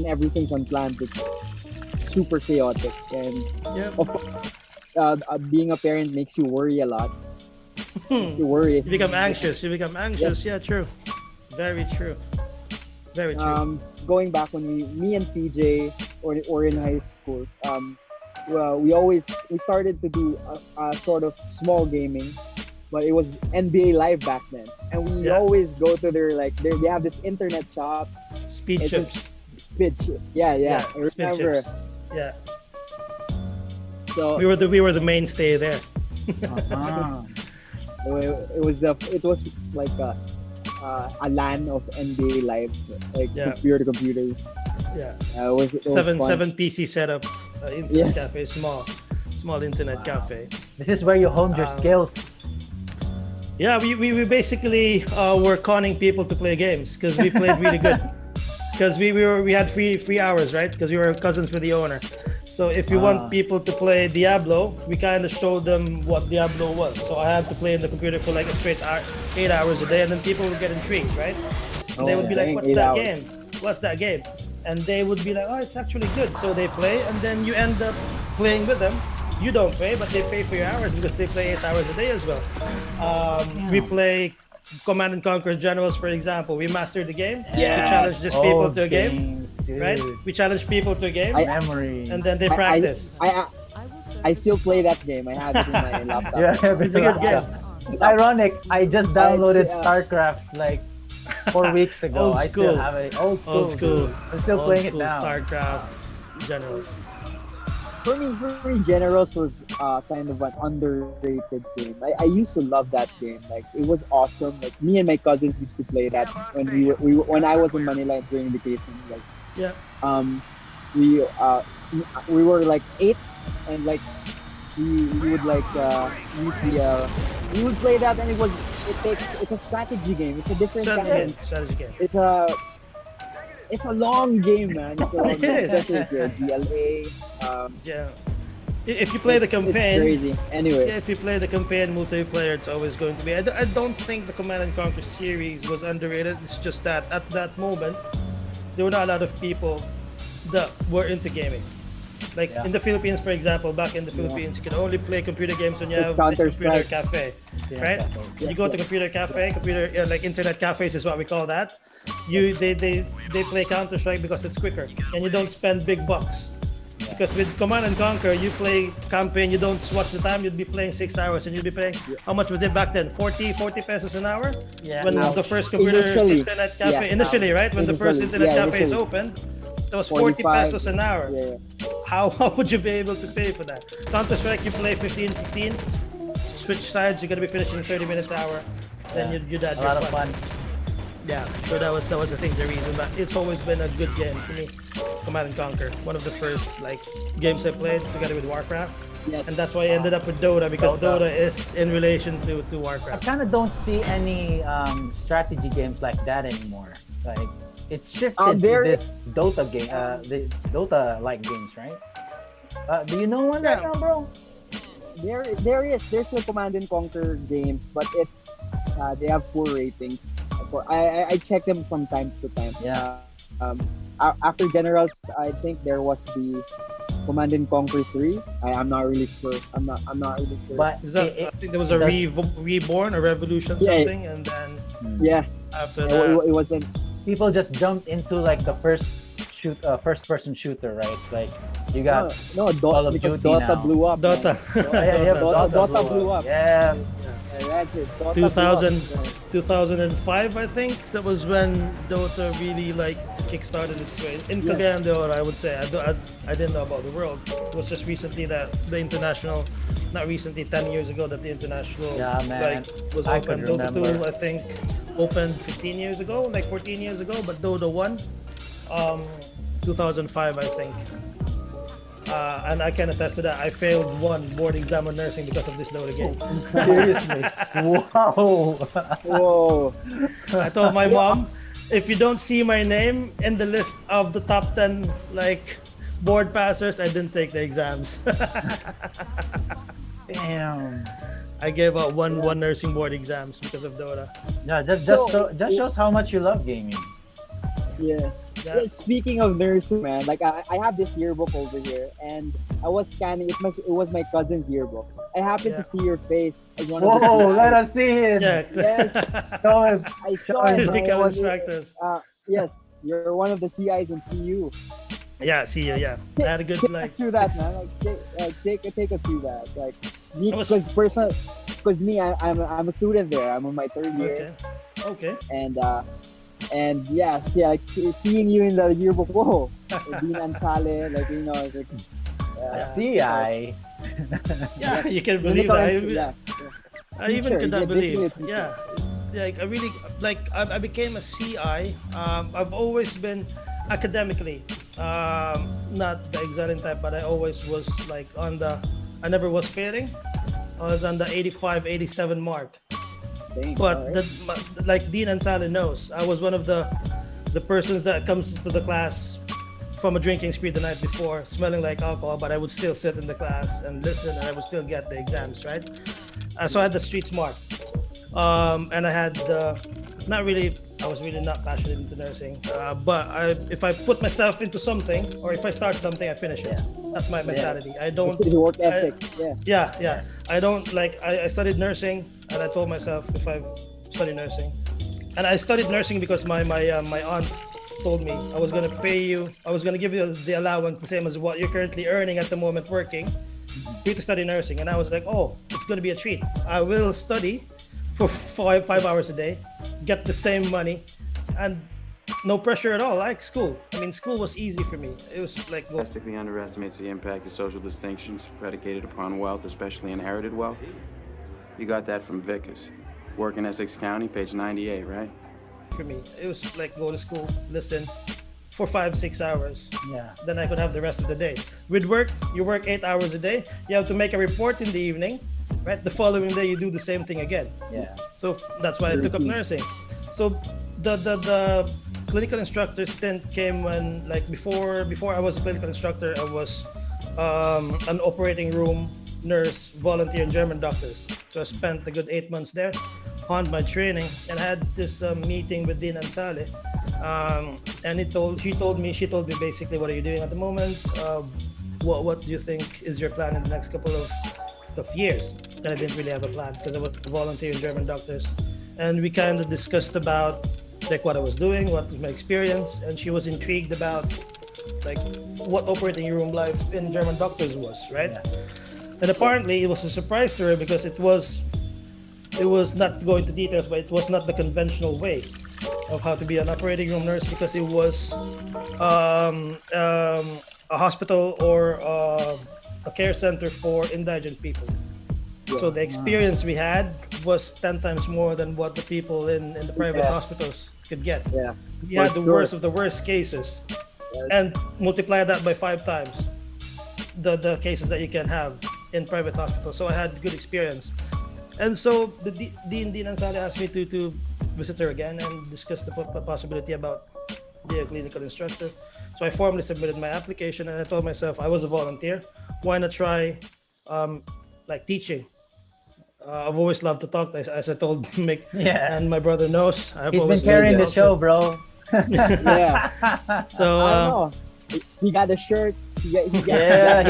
everything's unplanned. It's super chaotic, and Yep. being a parent makes you worry a lot. You worry. You become anxious. Yes. Yeah, true. Very true. Very true. Going back when me and PJ or in high school, well, we started to do a sort of small gaming, but it was NBA Live back then, and we always go to they have this internet shop. Speed It's chips. Speed chip. Yeah. I Speed remember. chips. Yeah. So We were the mainstay there. it was like a LAN of NBA Live, like computer to computer. Yeah. It was Seven fun. PC setup, internet Yes. cafe, small internet cafe. This is where you honed your skills. Yeah, we basically were conning people to play games because we played really good. Because we had free hours, right? Because we were cousins with the owner. So if we want people to play Diablo, we kind of showed them what Diablo was. So I had to play in the computer for like a straight 8 hours a day, and then people would get intrigued, right? And they would be like, dang, "What's 8 that hours. game? What's that game?" And they would be like, "Oh, it's actually good." So they play, and then you end up playing with them. You don't pay, but they pay for your hours because they play 8 hours a day as well. We play Command and Conquer Generals, for example. We mastered the game. We challenge these people to a game, right? We challenge people to a game, Memory. and then they practice. I still play that game. I have it in my laptop. Yeah, It's a good game. It's ironic. I just downloaded Yeah. StarCraft like 4 weeks ago. Old I still school. have it. Old school. Old school. dude. I'm still Old playing it school now. StarCraft Generals. For me, Generals was kind of an underrated game. I used to love that game. Like it was awesome. Like me and my cousins used to play that when when I was in Manila during vacation. Like Yeah. we were like 8, and like we would like use we would play that, and it's a strategy game. It's a different kind of Strategy game. it's a long game, man. It's a long It game. is. Especially if you're a GLA. Yeah. If you play the It's campaign, crazy. Anyway, yeah, if you play the campaign multiplayer, it's always going to be. I don't think the Command and Conquer series was underrated. It's just that at that moment, there were not a lot of people that were into gaming. Like Yeah. in the Philippines, for example, back in the Philippines, you can only play computer games when you It's have a computer Counter-Strike. cafe, Yeah, right? cafes. You go to computer cafe, like internet cafes is what we call that. They play Counter Strike because it's quicker and you don't spend big bucks. Because with Command and Conquer, you play campaign, you don't watch the time, you'd be playing 6 hours and you'd be paying, how much was it back then? 40 pesos an hour? Yeah. When Ouch. the first computer Initially, internet cafe, yeah. initially, right? When the first Initially, internet yeah, cafes initially. opened, it was 40 45. pesos an hour. Yeah. How would you be able to pay for that? Counter Strike, you play 15, switch sides, you're gonna be finishing in 30 minutes an hour. Then you're done. A lot of fun. Yeah, so that was I think the reason, but it's always been a good game for me. Command and Conquer, one of the first like games I played together with Warcraft, Yes. and that's why I ended up with Dota because Dota. Dota is in relation to I Warcraft. kind of don't see any strategy games like that anymore. Like it's shifted to there- this Dota game, the Dota-like games, right? Do you know one right Yeah. now, bro? There's still Command and Conquer games, but it's they have poor ratings. I check them from time to time. Yeah. After Generals, I think there was the Command and Conquer 3. I'm not really sure. I'm not really sure. But Is that, I think there was a reborn or revolution Yeah. something, and then yeah, after it, that, it wasn't. people just jumped into like the first-person shooter, right? Like you got Call of because Duty Dota now. blew up. man. Dota. Dota blew up. Yeah, Yeah, that's it. Dota 2000, blew up. 2005, I think that was when Dota really like kickstarted its way. In Cagayan de Oro, I would say. I didn't know about the world. It was just recently that the international, not recently, 10 years ago that the international Yeah, man. like was I open. could Dota 2, remember. I think, opened 15 years ago, like 14 years ago, but Dota 1, 2005, I think. And I can attest to that. I failed one board exam on nursing because of this Dota game. seriously. Wow. Whoa. I told my mom, if you don't see my name in the list of the top 10 like board passers, I didn't take the exams. Damn. I gave out one nursing board exams because of Dota. Yeah, just shows how much you love gaming. Yeah. Yeah. Yeah, speaking of nursing, man, like I have this yearbook over here, and I was scanning. It was my cousin's yearbook. I happened Yeah. to see your face as one of the Whoa, CIs. let us see it. Yeah. Yes. Show it. I saw Sorry, it. man. It Medical was- instructors. Yes, you're one of the CIs in CU. Yeah, see you. Yeah, I had a good Take like. us through that, six- man. Like, take us through that. Like, me, I was- because me, I'm a student there. I'm in my third year, Okay. and yeah, like seeing you in the yearbook, whoa, Dean Ansale, like like, CI. Yeah, you can believe clinical that. instru- yeah. I even Teacher, could not yeah, believe. basically a Yeah, like I really like. I became a CI. I've always been academically, not the excelling type, but I always was like on the. I never was failing. I was on the 85, 87 mark. Dang, But alright. like Dean and Sally knows, I was one of the persons that comes to the class from a drinking spree the night before, smelling like alcohol, but I would still sit in the class and listen, and I would still get the exams, right? So I had the street smart, and I had I was really not passionate into nursing, but if I put myself into something, or if I start something, I finish it. That's my mentality. I don't. It's the work ethic. Yeah. Yeah. I don't like. I studied nursing, and I told myself if I study nursing, and I studied nursing because my aunt told me I was gonna pay you. I was gonna give you the allowance the same as what you're currently earning at the moment working, for you to study nursing. And I was like, oh, it's gonna be a treat. I will study for five hours a day, get the same money, and no pressure at all. I like school. I mean, school was easy for me. It was like, well, Drastically underestimates the impact of social distinctions predicated upon wealth, especially inherited wealth. You got that from Vickers. Work in Essex County, page 98, right? for me. It was like go to school, listen for 5-6 hours. Yeah. Then I could have the rest of the day. With work, you work 8 hours a day. You have to make a report in the evening, right? The following day, you do the same thing again. Yeah. So that's why I took up nursing. So the clinical instructor stint came when, like, before I was a clinical instructor, I was an operating room nurse, volunteer, and German doctors. So I spent a good 8 months there, on my training, and had this meeting with Dean Ansale. And she told me basically, what are you doing at the moment? What do you think is your plan in the next couple of years? And I didn't really have a plan because I was volunteering German doctors, and we kind of discussed about like what I was doing, what was my experience, and she was intrigued about like what operating room life in German doctors was, right? Yeah. And apparently it was a surprise to her because it was not going to details, but it was not the conventional way of how to be an operating room nurse, because it was a hospital or a care center for indigent people. Yeah. So the experience we had was 10 times more than what the people in the private hospitals could get. Yeah. We had the worst of the worst cases, and multiply that by 5 times the cases that you can have in private hospitals. So I had good experience. And so the Dean Ansale asked me to visit her again and discuss the possibility about being a clinical instructor. So I formally submitted my application, and I told myself I was a volunteer. Why not try like teaching? I've always loved to talk, as I told Mick, and my brother knows. He's been carrying the show, bro. Yeah. So he got a shirt. He's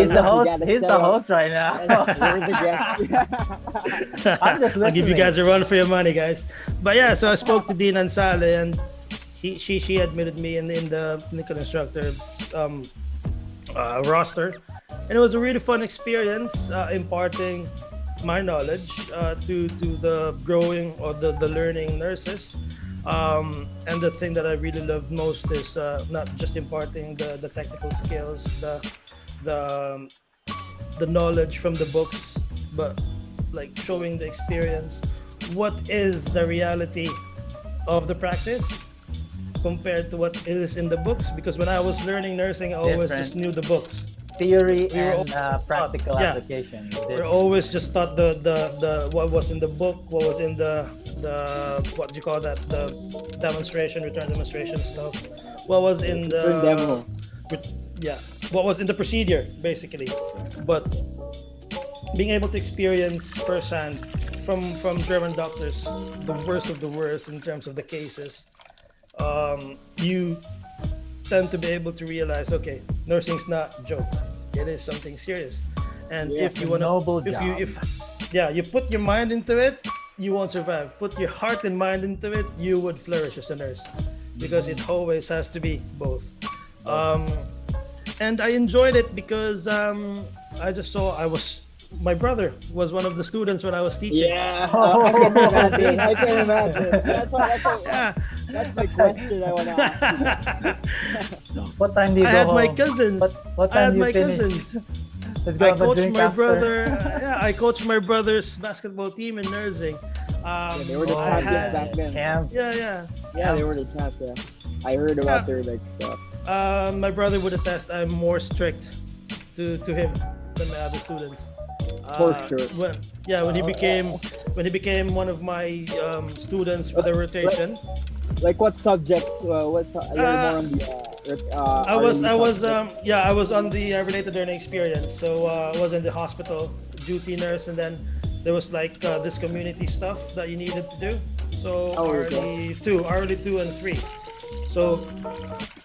the host. He's the host right now. We're the guest. I'm just listening. I'll give you guys a run for your money, guys. But yeah, so I spoke to Dean Ansale, and she admitted me in the clinical instructor roster, and it was a really fun experience, imparting my knowledge to the growing or the learning nurses. And the thing that I really loved most is not just imparting the technical skills, the knowledge from the books, but like showing the experience. What is the reality of the practice compared to what is in the books? Because when I was learning nursing, I always just knew the books. Theory and practical application. We're always just taught the what was in the book, what was in the what do you call that, the return demonstration stuff, what was in the what was in the procedure basically. But being able to experience firsthand from German doctors the worst of the worst in terms of the cases, you tend to be able to realize, okay, nursing's not a joke. It is something serious. And if you want to, you put your mind into it, you won't survive. Put your heart and mind into it, you would flourish as a nurse, because it always has to be both. And I enjoyed it because I just saw my brother was one of the students when I was teaching. Yeah, I can imagine. That's my question I want to ask you. What time do you go home? My cousins. What time I had do you my finish? cousins. Let's go I have a coached drink my after. brother. I coached my brother's basketball team in nursing. They were the champions back then. Yeah, they were the champions. I heard about their stuff. My brother would attest I'm more strict to him than my other students. For sure. When he became one of my students with a rotation. Like what subjects? You're more on the. I was on the related learning experience. So I was in the hospital duty nurse, and then there was like this community stuff that you needed to do. So hourly 2 and 3. So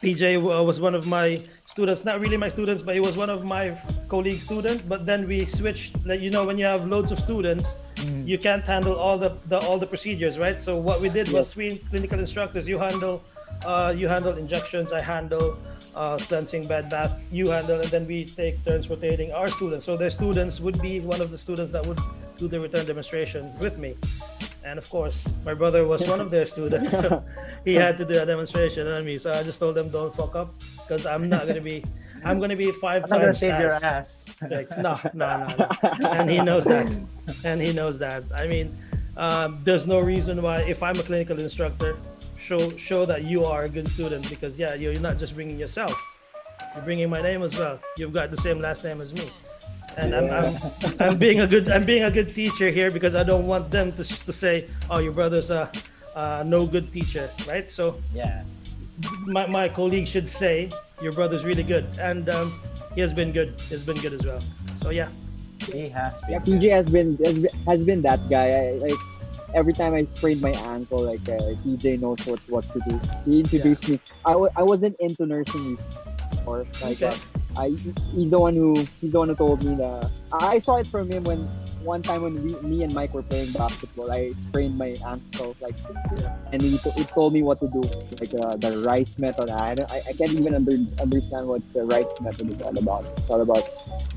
PJ was one of my students, not really my students, but he was one of my colleague students. But then we switched, like, when you have loads of students, you can't handle all the procedures, right? So what we did was 3 clinical instructors. You handle injections, I handle cleansing, bed bath, you handle, and then we take turns rotating our students. So their students would be one of the students that would do the return demonstration with me. And of course, my brother was one of their students, so he had to do a demonstration on me. So I just told them, don't fuck up, because I'm going to be 5 times save your ass. Like, no. And he knows that. I mean, there's no reason why, if I'm a clinical instructor, show that you are a good student, because you're not just bringing yourself, you're bringing my name as well. You've got the same last name as me. And I'm being a good teacher here, because I don't want them to say, oh, your brother's a no good teacher, right? So my colleague should say your brother's really good. And he has been good. He's been good as well. So yeah. He has been. Yeah, PJ has been that guy. Like every time I sprained my ankle, like PJ knows what to do. He introduced me. I wasn't into nursing before. Like Okay. he's the one who told me that. I saw it from him when one time when me and Mike were playing basketball. I sprained my ankle, like, and he told me what to do, like the rice method. I can't even understand what the rice method is all about. It's all about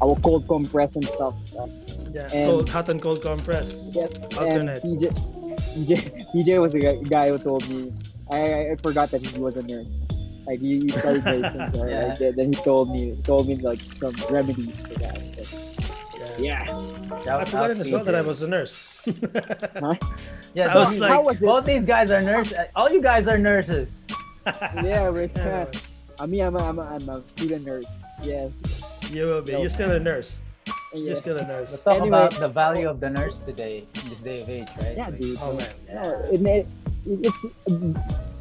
our cold compress and stuff. Yeah. And- Hot and cold compress. Yes, Alternate. and PJ was the guy who told me. I forgot that he was a nurse. Like he studied nursing, so Yeah. like, then he told me like some remedies for that. So, yeah. I forgot as well that I was a nurse. Huh? Yeah, I was so like- How was it? both these guys are nurses. All you guys are nurses. Yeah, but Yeah. I'm a student nurse. Yes. You will be. No. You're still a nurse. Yeah. You're still a nurse. Let's talk Anyway. about the value of the nurse today, in this day of age, right? Yeah, Like, dude. Oh man. No, it's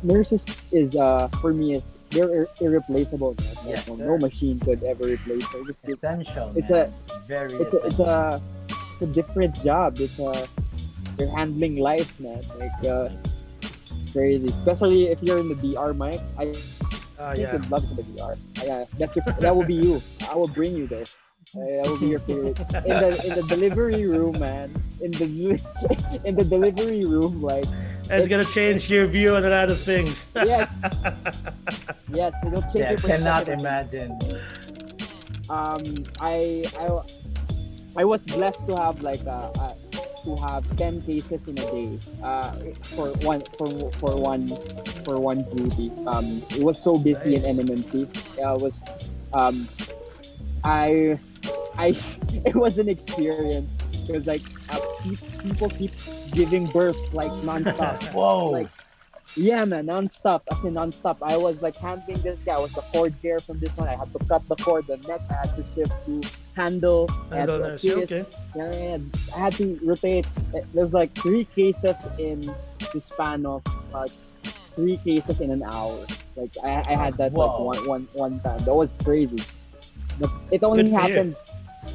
nurses is for me is they're irreplaceable. Man. Like, Yes, no sir. machine could ever replace them. It's essential. it's man. Very it's essential. a different job. You're handling life, man. Like it's crazy, especially if you're in the DR, Mike. I think Yeah. you'd love the DR. That will be you. I will bring you there. That will be your favorite. In the delivery room, man. In the delivery room, like It's gonna change your view on a lot of things. yes, it'll change Yeah, your cannot perspective. imagine. I was blessed to have like to have 10 cases in a day for one duty. It was so busy in NMMC. It was it was an experience because like people keep giving birth like nonstop. Whoa. Like, yeah, man, nonstop. I say nonstop. I was like handling this guy. I was the cord care from this one. I had to cut the cord, the neck. I had to shift to handle. I had to assist. Okay. Yeah, I had to rotate. There was like 3 cases in the span of 3 cases in an hour. Like I had that Whoa. like one time. That was crazy. But it only Good for you. happened.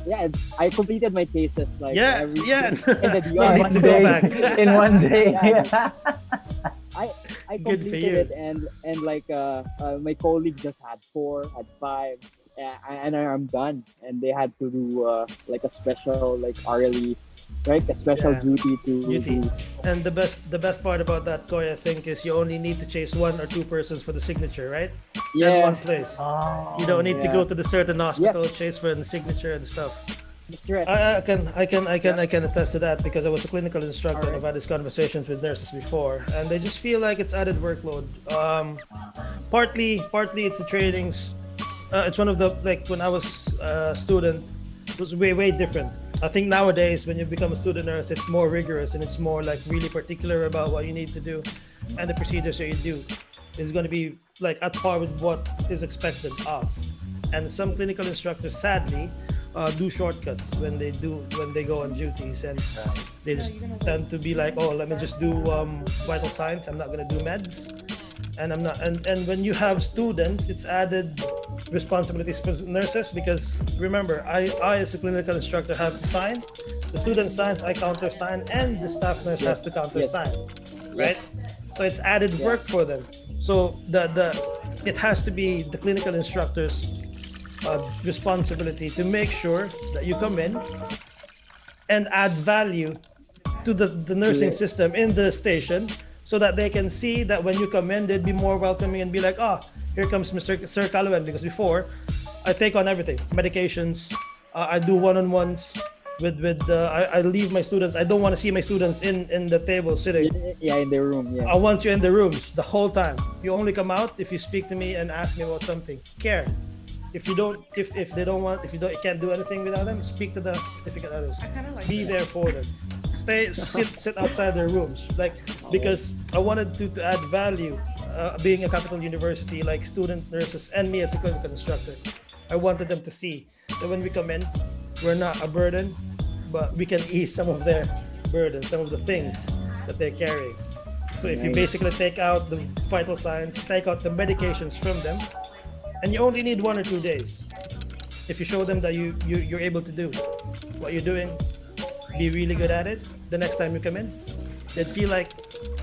Yeah, I completed my cases like Yeah. every Yeah. in the No DR. need to go back. In one day. Yeah. I Good for completed you. it and like my colleague just had 4, had 5, and I'm done. And they had to do like a special like RLE, right? A special Yeah. duty to Duty. do. And the best part about that, Koy, I think, is you only need to chase 1 or 2 persons for the signature, right? In Yeah, one place. Oh, You don't need to yeah. go to the certain hospital, chase for the signature and stuff. the stress. I can attest to that because I was a clinical instructor and I've had these conversations with nurses before, and they just feel like it's added workload. Partly it's the trainings. It's one of the like when I was a student, it was way different. I think nowadays when you become a student nurse, it's more rigorous and it's more like really particular about what you need to do, and the procedures that you do is going to be like at par with what is expected of. And some clinical instructors, sadly, do shortcuts when they go on duties, and they just tend to be like, oh, let me just do vital signs. I'm not gonna do meds, and I'm not. And when you have students, it's added responsibilities for nurses because remember, I as a clinical instructor have to sign. The student signs, I counter sign, and the staff nurse has to counter sign, right? So it's added work for them. So it has to be the clinical instructor's responsibility to make sure that you come in and add value to the nursing system in the station so that they can see that when you come in, they'd be more welcoming and be like, here comes Sir Caluen, because before I take on everything, medications, I do one-on-ones I leave my students. I don't want to see my students in the table sitting. Yeah, in the room. Yeah. I want you in the rooms the whole time. You only come out if you speak to me and ask me about something. Care. If you don't, if they don't want, if you can't do anything without them, speak to the significant others. Be there for them. Sit outside their rooms, like because I wanted to add value. Being a capital university, like student nurses and me as a clinical instructor, I wanted them to see that when we come in, we're not a burden, but we can ease some of their burden, some of the things that they're carrying. So if you basically take out the vital signs, take out the medications from them, and you only need 1 or 2 days. if you show them that you're able to do what you're doing, be really good at it, the next time you come in, they'd feel like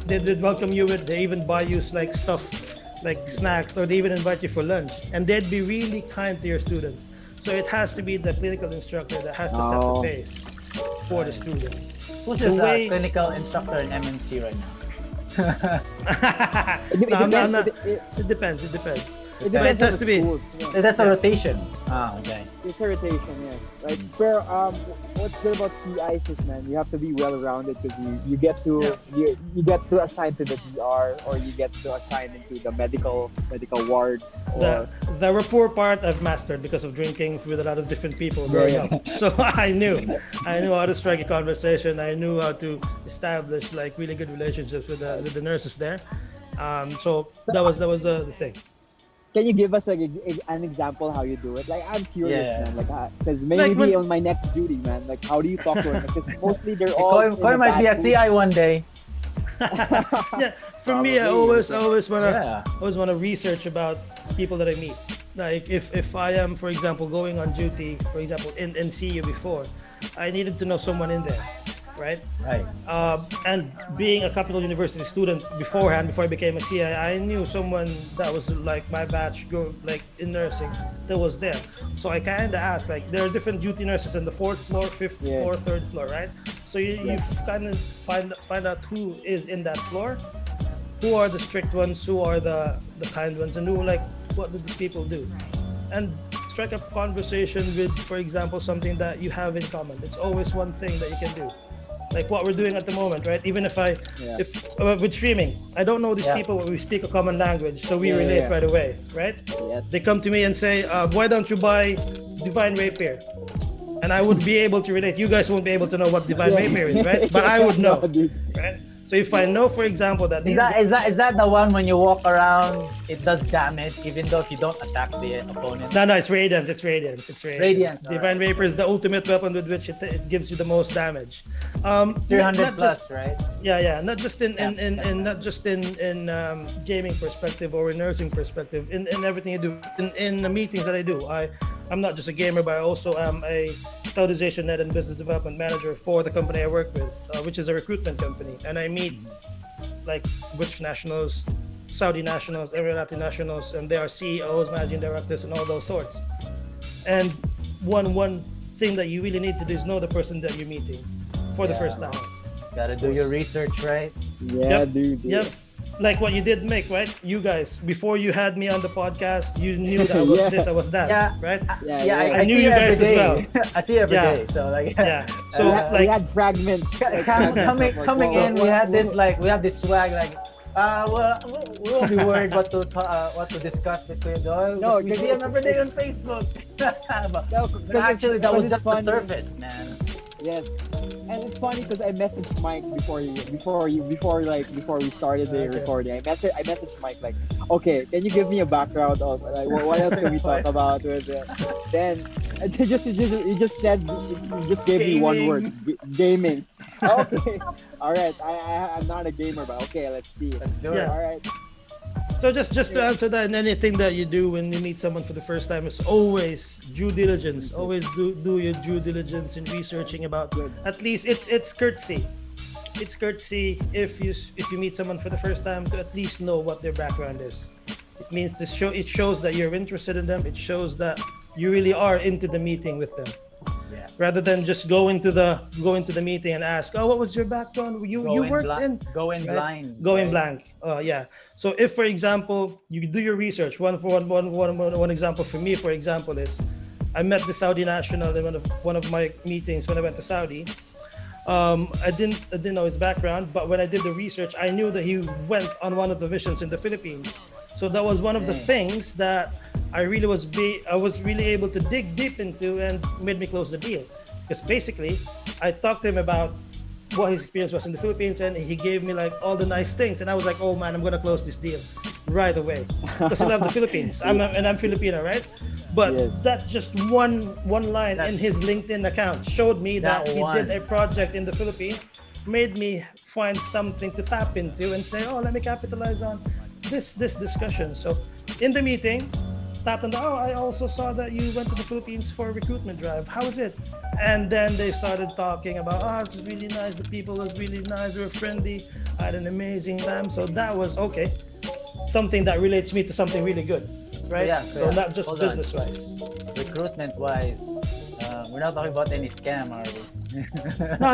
they'd welcome you with, they even buy you like stuff, like snacks, or they even invite you for lunch, and they'd be really kind to your students. So it has to be the clinical instructor that has to set the pace for the students. Who's just a clinical instructor in MMC right now? It depends. It depends has on to the be. school. Yeah. That's a rotation. Okay. It's a rotation, yeah. Like, but what's good about CIs is, man, you have to be well-rounded because you get to you get to assign to the DR, or you get to assign into the medical ward. Or The rapport part I've mastered because of drinking with a lot of different people growing up. So I knew how to strike a conversation. I knew how to establish like really good relationships with the nurses there. So that was the thing. Can you give us an example how you do it? Like, I'm curious, man. Like, because maybe Like when- on my next duty, man. Like, how do you talk to them? Because mostly they're all. Koi might be a CI one day. Yeah, for me, I always wanna Yeah. wanna research about people that I meet. Like if I am, for example, going on duty, for example, in CU before, I needed to know someone in there, right? Right. And being a Capital University student beforehand, before I became a CI, I knew someone that was like my batch, like in nursing, that was there. So I kind of asked, like, there are different duty nurses on the 4th floor, 5th floor, 3rd floor, right? So you kind of find out who is in that floor, who are the strict ones, who are the kind ones, and who, like, what do these people do, and strike up conversation with, for example, something that you have in common. It's always one thing that you can do, like what we're doing at the moment, right? Even if with streaming, I don't know these people, but we speak a common language, so we relate right away, right? Yes. They come to me and say, why don't you buy Divine Rapier? And I would be able to relate. You guys won't be able to know what Divine Rapier is, right? But I would know, right? So if I know, for example, that Is that the one when you walk around, it does damage even though if you don't attack the opponent? No, it's Radiance. It's Radiance. Radiance, Divine Rapier is the ultimate weapon with which it gives you the most damage. 300 plus, right? Yeah. Not just in gaming perspective or in nursing perspective. In everything you do, in the meetings that I do, I'm not just a gamer, but I also am a Southeast Asian Net and Business Development Manager for the company I work with, which is a recruitment company, and I meet like British nationals, Saudi nationals, Emirati nationals, and they are CEOs, managing directors, and all those sorts. And one thing that you really need to do is know the person that you're meeting for the first time. Gotta do your research, right? Yeah, dude. Yep. Like what you did, Mick, right? You guys, before you had me on the podcast, you knew that I was this, I was that, right? I knew see you guys every as well. day. I see you every day, so like So we had fragments. coming in, we have this swag like. We won't be worried what to discuss between Doyle. No, we see him every day on Facebook. but actually, that was just the surface, man. Yes, and it's funny because I messaged Mike before we started the recording. I messaged Mike like, okay, can you give me a background of like what else can we talk about with it? Then he just gave me one word, gaming. Okay, all right. I'm not a gamer, but okay, let's see. Let's do it. All right. So just to answer that, and anything that you do when you meet someone for the first time is always due diligence. Always do your due diligence in researching about. At least it's courtesy. It's courtesy if you meet someone for the first time to at least know what their background is. It means it shows that you're interested in them. It shows that you really are into the meeting with them. Yes. Rather than just go into the meeting and ask, oh, what was your background? You worked in blind. Going blank. Yeah. So if, for example, you do your research, one example for me, for example, is I met the Saudi national in one of my meetings when I went to Saudi. I didn't know his background, but when I did the research, I knew that he went on one of the missions in the Philippines. So that was one of the things that I was really able to dig deep into and made me close the deal. Because basically, I talked to him about what his experience was in the Philippines, and he gave me like all the nice things, and I was like, oh man, I'm gonna close this deal right away because I love the Philippines. I'm Filipino, right? But that just one line in his LinkedIn account showed me that he did a project in the Philippines, made me find something to tap into and say, oh, let me capitalize on this discussion. So in the meeting, tapped on the, oh, I also saw that you went to the Philippines for a recruitment drive. How was it? And then they started talking about, oh, it was really nice. The people was really nice. They were friendly. I had an amazing time. So that was okay. Something that relates me to something really good, right? So not just business-wise. Recruitment-wise, we're not talking about any scam, are we? No.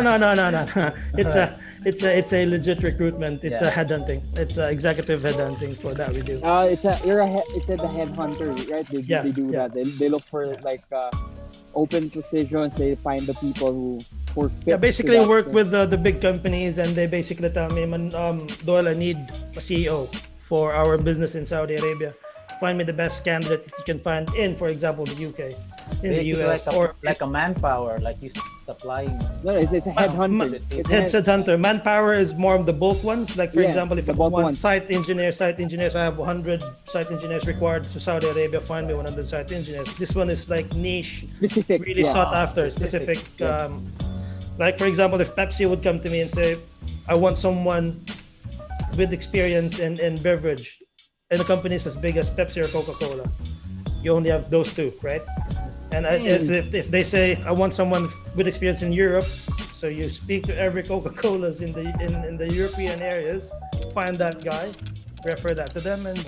It's a legit recruitment. It's a headhunting. It's executive headhunting for that we do. It's the headhunter, right? They do that. They look for like open positions. They find the people who fit. Basically work with the big companies, and they basically tell me, Doyle, I need a CEO for our business in Saudi Arabia. Find me the best candidate you can find in, for example, the UK, in the US, like a manpower, like you supplying. No, it's a headhunter. It's a headhunter. Manpower is more of the bulk ones. Like for example, if I want site engineers, I have 100 site engineers required to Saudi Arabia. Find me 100 site engineers. This one is like niche, specific, really sought after, specific. Yes. Like for example, if Pepsi would come to me and say, I want someone with experience in beverage, in a companies as big as Pepsi or Coca-Cola, you only have those two, right? And if they say, I want someone with experience in Europe, so you speak to every Coca-Colas in the European areas, find that guy, refer that to them, and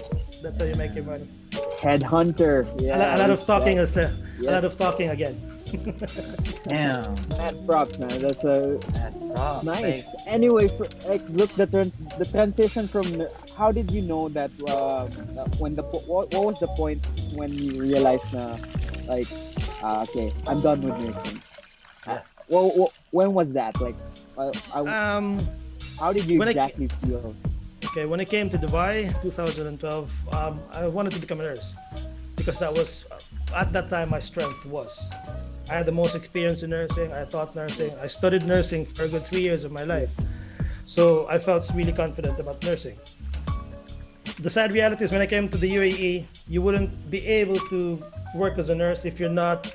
that's how you make your money. Headhunter. Yeah. A lot of talking a lot of talking again. Damn. Mad props, man. That's nice. Thanks. Anyway, look, the transition from how did you know that what was the point when you realized okay, I'm done with nursing? When was that? Like, how did you exactly feel? Okay, when I came to Dubai, 2012, I wanted to become a nurse because that was at that time my strength was. I had the most experience in nursing. I taught nursing. I studied nursing for a good 3 years of my life. So I felt really confident about nursing. The sad reality is when I came to the UAE, you wouldn't be able to work as a nurse if you're not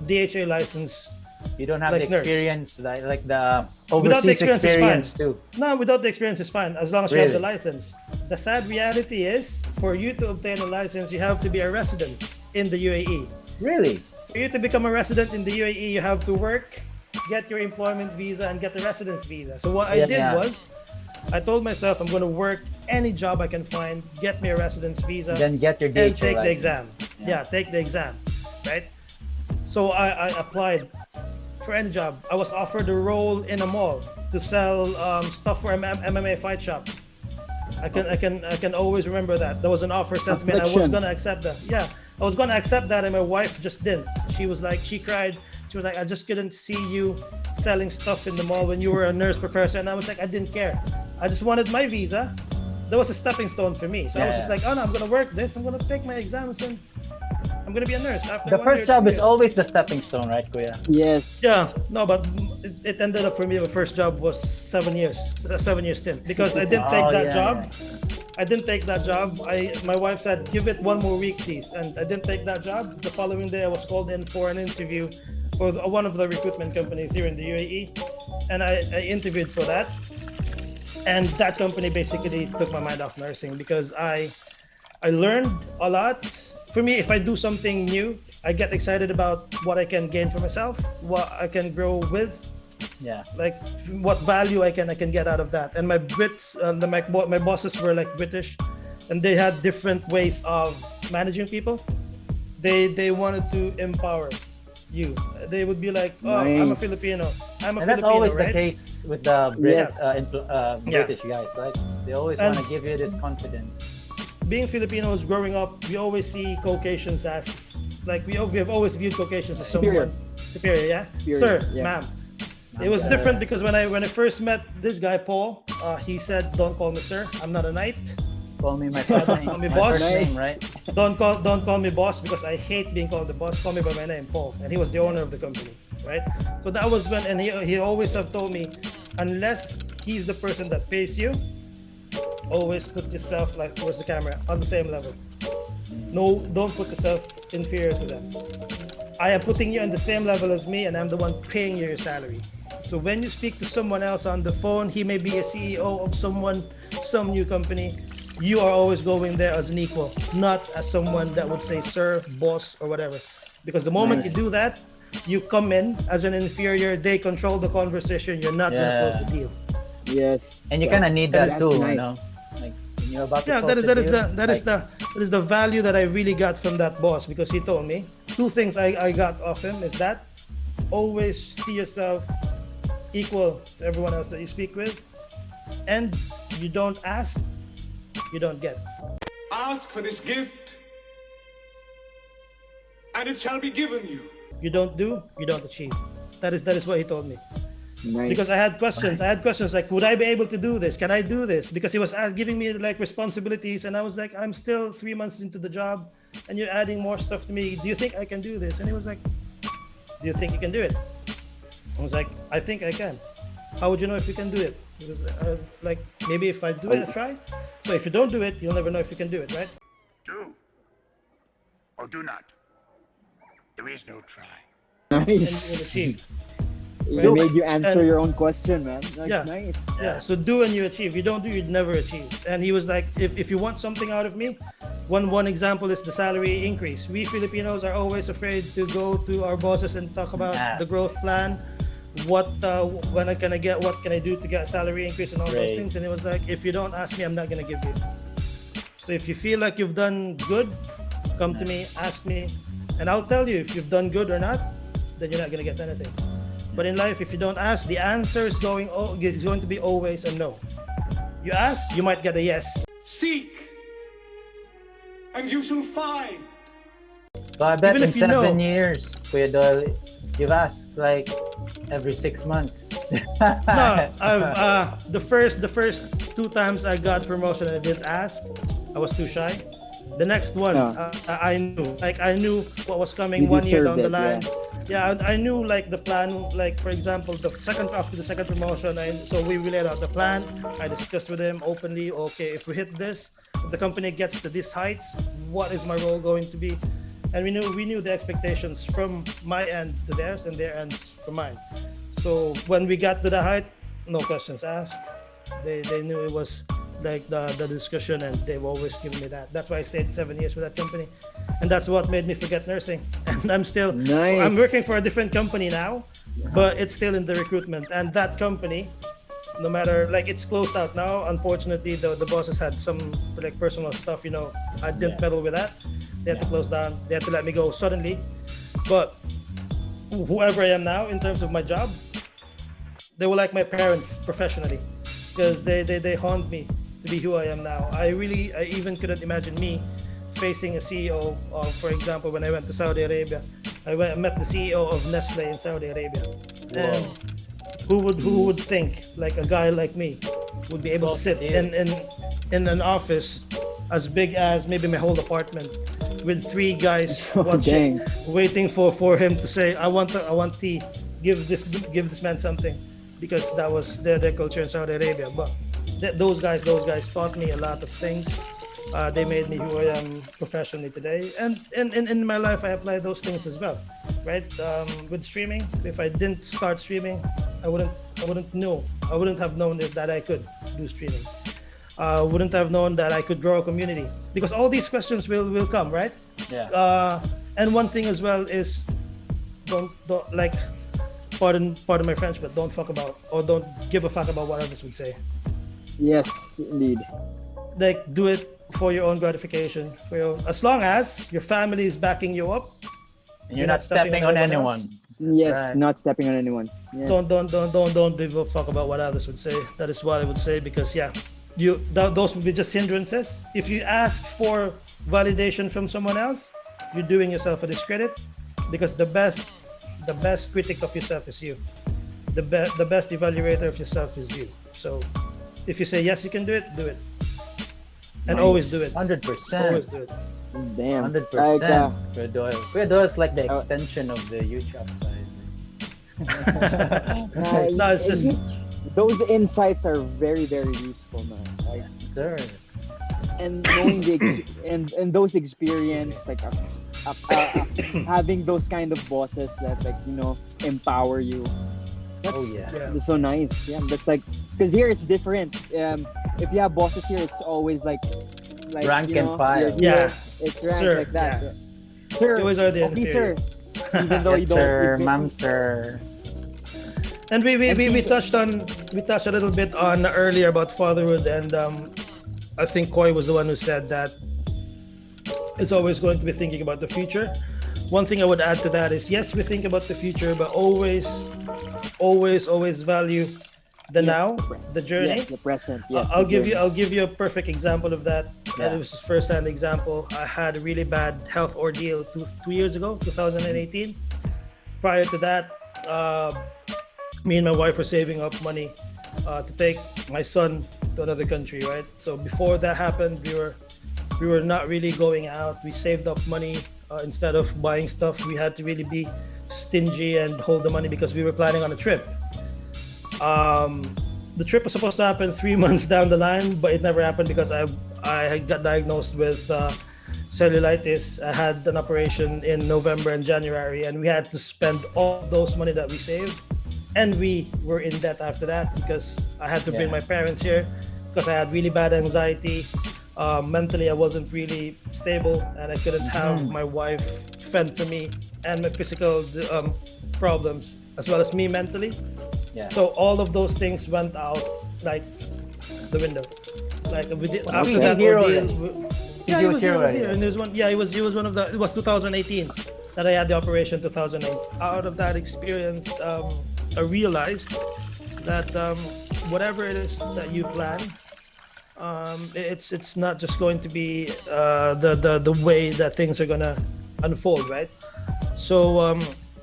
DHA licensed. You don't have like the experience, like the without the overseas experience is fine. too. No, without the experience is fine, as long as you have the license. The sad reality is, for you to obtain a license, you have to be a resident in the UAE. Really? For you to become a resident in the UAE, you have to work, get your employment visa, and get the residence visa. So what I did was, I told myself I'm going to work any job I can find, get me a residence visa, then get your and take the exam. Yeah, take the exam, right? So I applied for any job. I was offered a role in a mall to sell stuff for MMA fight shop. I can always remember that. There was an offer sent to me, and I was gonna accept that. Yeah, I was gonna accept that, and my wife just didn't. She was like, she cried. She was like, I just couldn't see you selling stuff in the mall when you were a nurse professor. And I was like, I didn't care. I just wanted my visa. That was a stepping stone for me. So I was just like, oh no, I'm gonna work this. I'm gonna take my exams and I'm gonna be a nurse. After the first job is always the stepping stone, right, Kuya? Yes. Yeah, no, but it ended up for me. The first job was 7 years, a 7-year stint, because I didn't take that job. I didn't take that job. My wife said, give it 1 more week, please, and I didn't take that job. The following day, I was called in for an interview for one of the recruitment companies here in the UAE, and I interviewed for that. And that company basically took my mind off nursing because I learned a lot. For me, if I do something new, I get excited about what I can gain for myself, what I can grow with. Yeah. Like what value I can get out of that. And my Brits, my bosses were like British, and they had different ways of managing people. They wanted to empower you. They would be like, oh, nice. I'm a Filipino. And that's always the case with the British guys, right? They always want to give you this confidence. Being Filipinos growing up, we always see Caucasians as, like, we have always viewed Caucasians as someone superior, yeah? Superior, sir, ma'am. It was different because when I first met this guy, Paul, he said, don't call me sir, I'm not a knight. Call me my first name. Call me boss. Name, right? Don't call me boss because I hate being called the boss. Call me by my name, Paul. And he was the owner of the company, right? So that was when, and he always have told me, unless he's the person that pays you, always put yourself, like, where's the camera, on the same level. No, don't put yourself inferior to them. I am putting you on the same level as me, and I'm the one paying you your salary. So when you speak to someone else on the phone, he may be a CEO of some new company. you are always going there as an equal, not as someone that would say sir, boss, or whatever. Because the moment you do that, you come in as an inferior, they control the conversation, you're not going to close the deal. Yes. And you kind of need that too, nice. you know? Like, when you're about to Yeah, close that is the value that I really got from that boss, because he told me two things I got off him is that always see yourself equal to everyone else that you speak with, and you don't ask, you don't get. Ask for this gift, and it shall be given you. You don't do, you don't achieve. That is what he told me. Nice. Because I had questions like, would I be able to do this? Can I do this? Because he was giving me like responsibilities, and I was like, I'm still 3 months into the job, and you're adding more stuff to me. Do you think I can do this? And he was like, do you think you can do it? I was like, I think I can. How would you know if you can do it? He was like, maybe if I do it, I try. So if you don't do it, you'll never know if you can do it, right? Do or do not. There is no try. And you'll Nice. achieve. It made you answer And- your own question, man. That's Yeah. nice. Yeah, so do and you achieve. You don't do, you'd never achieve. And he was like, if you want something out of me, one example is the salary increase. We Filipinos are always afraid to go to our bosses and talk about the growth plan. What when can I get? What can I do to get a salary increase and all those Right. things? And it was like, if you don't ask me, I'm not gonna give you. So if you feel like you've done good, come to me, ask me, and I'll tell you if you've done good or not. Then you're not gonna get anything. But in life, if you don't ask, the answer is going to be always a no. You ask, you might get a yes. Seek, and you shall find. So I bet Even in if you know- 7 years, Kuya Doyle, you've asked like every 6 months. No, I've the first 2 times I got promotion, I didn't ask. I was too shy. The next one, I knew what was coming You 1 year down deserved the it, line. Yeah, I knew like the plan. Like for example, after the second promotion, so we laid out the plan. I discussed with him openly. Okay, if we hit this, if the company gets to these heights, what is my role going to be? And we knew the expectations from my end to theirs and their ends to mine. So when we got to the height, no questions asked. They knew it was like the discussion, and they've always given me that. That's why I stayed 7 years with that company, and that's what made me forget nursing. And I'm still I'm working for a different company now, but it's still in the recruitment. And that company, no matter like it's closed out now. Unfortunately, the bosses had some like personal stuff. You know, I didn't meddle with that. They had to close down. They had to let me go suddenly. But whoever I am now in terms of my job, they were like my parents professionally, because they honed me to be who I am now. I even couldn't imagine me facing a CEO of, for example, when I went to Saudi Arabia, I met the CEO of Nestle in Saudi Arabia. And who would think like a guy like me would be able to sit in an office as big as maybe my whole apartment with 3 guys watching, waiting for him to say, I want tea, give this man something, because that was their culture in Saudi Arabia. But those guys taught me a lot of things. They made me who I am professionally today, and in my life I apply those things as well, right? With streaming, if I didn't start streaming, I wouldn't have known that I could do streaming. Wouldn't have known that I could grow a community, because all these questions will come, right? Yeah. And one thing as well is don't like, pardon my French, but don't give a fuck about what others would say. Yes, indeed. Like, do it for your own gratification, as long as your family is backing you up. And you're not stepping on anyone. Yes, Right. not stepping on anyone. Yeah. Don't give a fuck about what others would say. That is what I would say, because those would be just hindrances. If you ask for validation from someone else, you're doing yourself a discredit, because the best critic of yourself is you. The best evaluator of yourself is you. So if you say yes, you can do it, and always do it. 100%. Always do it. Damn. 100%. Like, Kuya Doyle. Kuya Doyle is like the extension of the YouTube side. No, it's just those insights are very, very useful, man. Like, Sir. and knowing and those experience, like having those kind of bosses that empower you. That's so nice. Yeah, that's like, because here it's different. If you have bosses here, it's always like like Rank you and know, file. you're Yeah. here, it's ranked Sir, like that. yeah. Sir, You always are the officer, inferior. even though Yes, you don't. sir, you- ma'am, sir. And we people- touched a little bit on earlier about fatherhood, and I think Koi was the one who said that it's always going to be thinking about the future. One thing I would add to that is yes, we think about the future, but always value the Yes, now, present. the journey. Yes, the present. Yes, I'll the give journey. you a perfect example of that. Yeah. And it was a first-hand example. I had a really bad health ordeal 2 years ago, 2018. Prior to that, me and my wife were saving up money to take my son to another country, right? So before that happened, we were not really going out. We saved up money instead of buying stuff. We had to really be stingy and hold the money because we were planning on a trip. The trip was supposed to happen 3 months down the line, but it never happened because I got diagnosed with cellulitis. I had an operation in November and January, and we had to spend all those money that we saved, and we were in debt after that because I had to bring Yeah. my parents here because I had really bad anxiety. Mentally, I wasn't really stable, and I couldn't have my wife fend for me and my physical problems as well as me mentally. Yeah. So all of those things went out like the window. Like we did after he that here ordeal. already? Yeah, He he was was here here. already. And there was one. Yeah, he was one of the. It was 2018 that I had the operation. 2008. Out of that experience, I realized that whatever it is that you plan, it's not just going to be the way that things are gonna unfold, right? So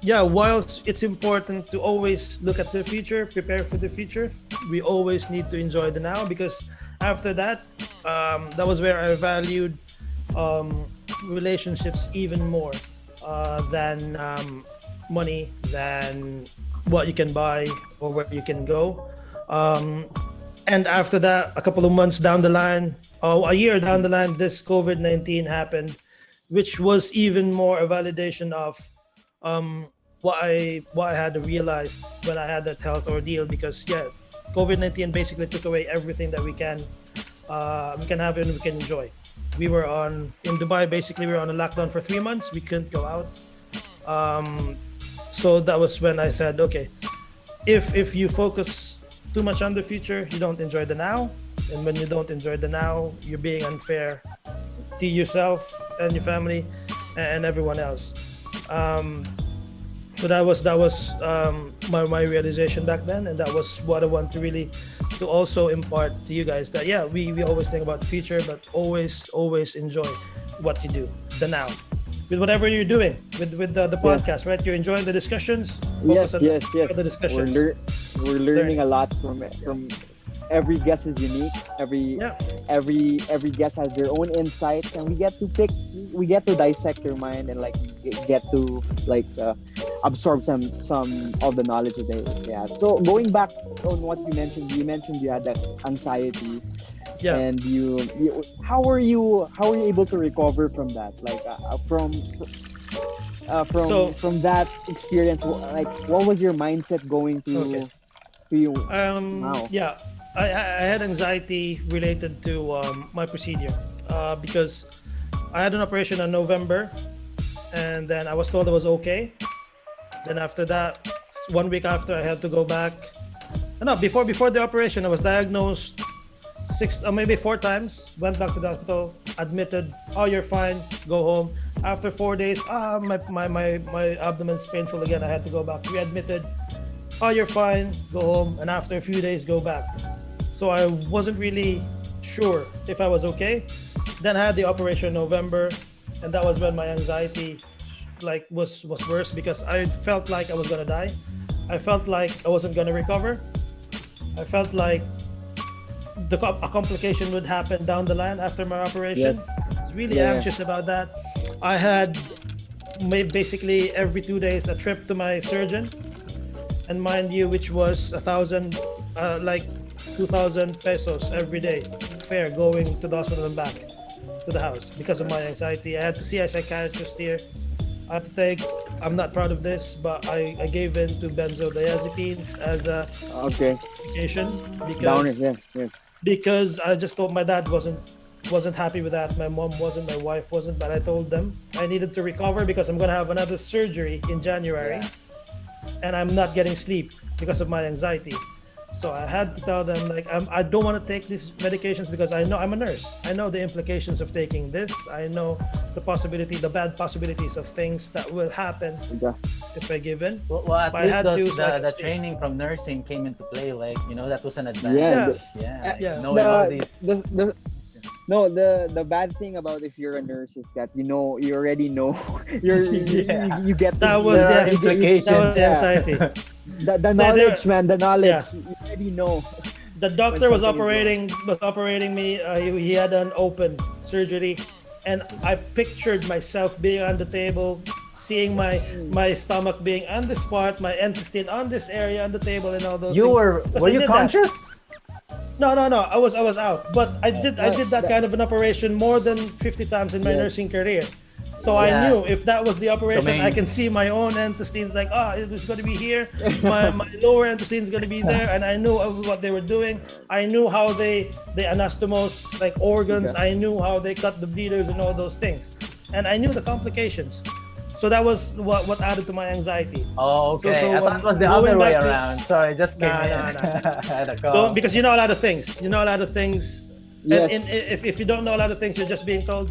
yeah, whilst it's important to always look at the future, prepare for the future, we always need to enjoy the now because after that, that was where I valued relationships even more than money, than what you can buy or where you can go. And after that, a couple of months down the line, a year down the line, this COVID-19 happened, which was even more a validation of what I had realized when I had that health ordeal. Because yeah, COVID-19 basically took away everything that we can have and we can enjoy. We were in Dubai. Basically, we were on a lockdown for 3 months. We couldn't go out. So that was when I said, okay, if you focus too much on the future, you don't enjoy the now. And when you don't enjoy the now, you're being unfair to yourself and your family and everyone else. So that was my realization back then, and that was what I want to also impart to you guys, that yeah, we always think about the future, but always enjoy what you do, the now, with whatever you're doing with the podcast, right? You're enjoying the discussions. Yes, Focus on yes. the discussions. We're learning a lot from every guest is unique. Every guest has their own insights, and we get to dissect their mind and like get to like absorb some of the knowledge that they have. So going back on what you mentioned you had that anxiety. Yeah. And how were you able to recover from that? Like from that experience, like what was your mindset going to you? Wow. Yeah, I had anxiety related to my procedure because I had an operation in November, and then I was told I was okay. Then after that, 1 week after, I had to go back. No, before the operation, I was diagnosed 6 or maybe 4 times. Went back to the hospital, admitted. Oh, you're fine. Go home. After 4 days, my abdomen's painful again. I had to go back. Readmitted. Oh, you're fine. Go home. And after a few days, go back. So I wasn't really sure if I was okay. Then I had the operation in November, and that was when my anxiety was worse because I felt like I was gonna die. I felt like I wasn't gonna recover. I felt like a complication would happen down the line after my operation. Yes. I was really anxious about that. I had basically every 2 days a trip to my surgeon, and mind you, which was 2,000 pesos every day fare going to the hospital and back to the house because of my anxiety. I had to see a psychiatrist here. I had to take, I'm not proud of this, but I gave in to benzodiazepines as a medication because I just thought my dad wasn't wasn't happy with that. My mom wasn't, my wife wasn't, but I told them I needed to recover because I'm gonna have another surgery in January, and I'm not getting sleep because of my anxiety. So I had to tell them like I don't want to take these medications because I know I'm a nurse. I know the implications of taking this. I know the bad possibilities of things that will happen if I give in. Well, at But I least had to, so I the could sleep. training from nursing came into play. Like, that was an advantage. Yeah. Knowing all these. The bad thing about if you're a nurse is that you already know you get That the was the implications. That was the anxiety. the knowledge, man. The knowledge. Yeah. You already know. The doctor was something is operating me. He had an open surgery, and I pictured myself being on the table, seeing my stomach being on this part, my intestine on this area on the table, and all those. Were you conscious? No. I was out, but I did that kind of an operation more than 50 times in my nursing career. So I knew if that was the operation, I can see my own intestines like, it was going to be here. My lower intestine is going to be there. And I knew what they were doing. I knew how they anastomose like organs. I knew how they cut the bleeders and all those things. And I knew the complications. So that was what added to my anxiety. Oh, okay. So I thought it was the other way around. Sorry, just came in. Had a call. So, because you know a lot of things. Yes. And if you don't know a lot of things, you're just being told,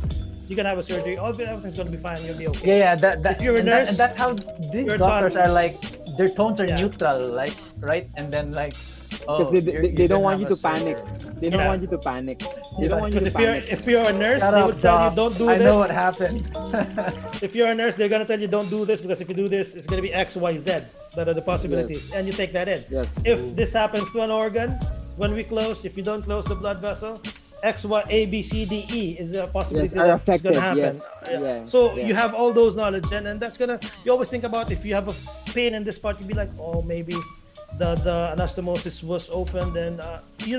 you're gonna have a surgery. Everything's gonna be fine. You'll be okay. Yeah. If you're a nurse, and that's how these doctors are like. Their tones are neutral, like, right? And then like, because they don't want you to panic. They don't want you to panic. They don't want you to panic. If you're a nurse, Shut they up, would tell you don't do this. I know what happened. If you're a nurse, they're gonna tell you don't do this because if you do this, it's gonna be X, Y, Z. That are the possibilities, and you take that in. Yes. If this happens to an organ, when we close, if you don't close the blood vessel, X, Y, A, B, C, D, E is a possibility are that's affected. gonna happen. Yes. You have all those knowledge, and that's gonna. You always think about if you have a pain in this part, you'd be like, maybe the anastomosis was opened, and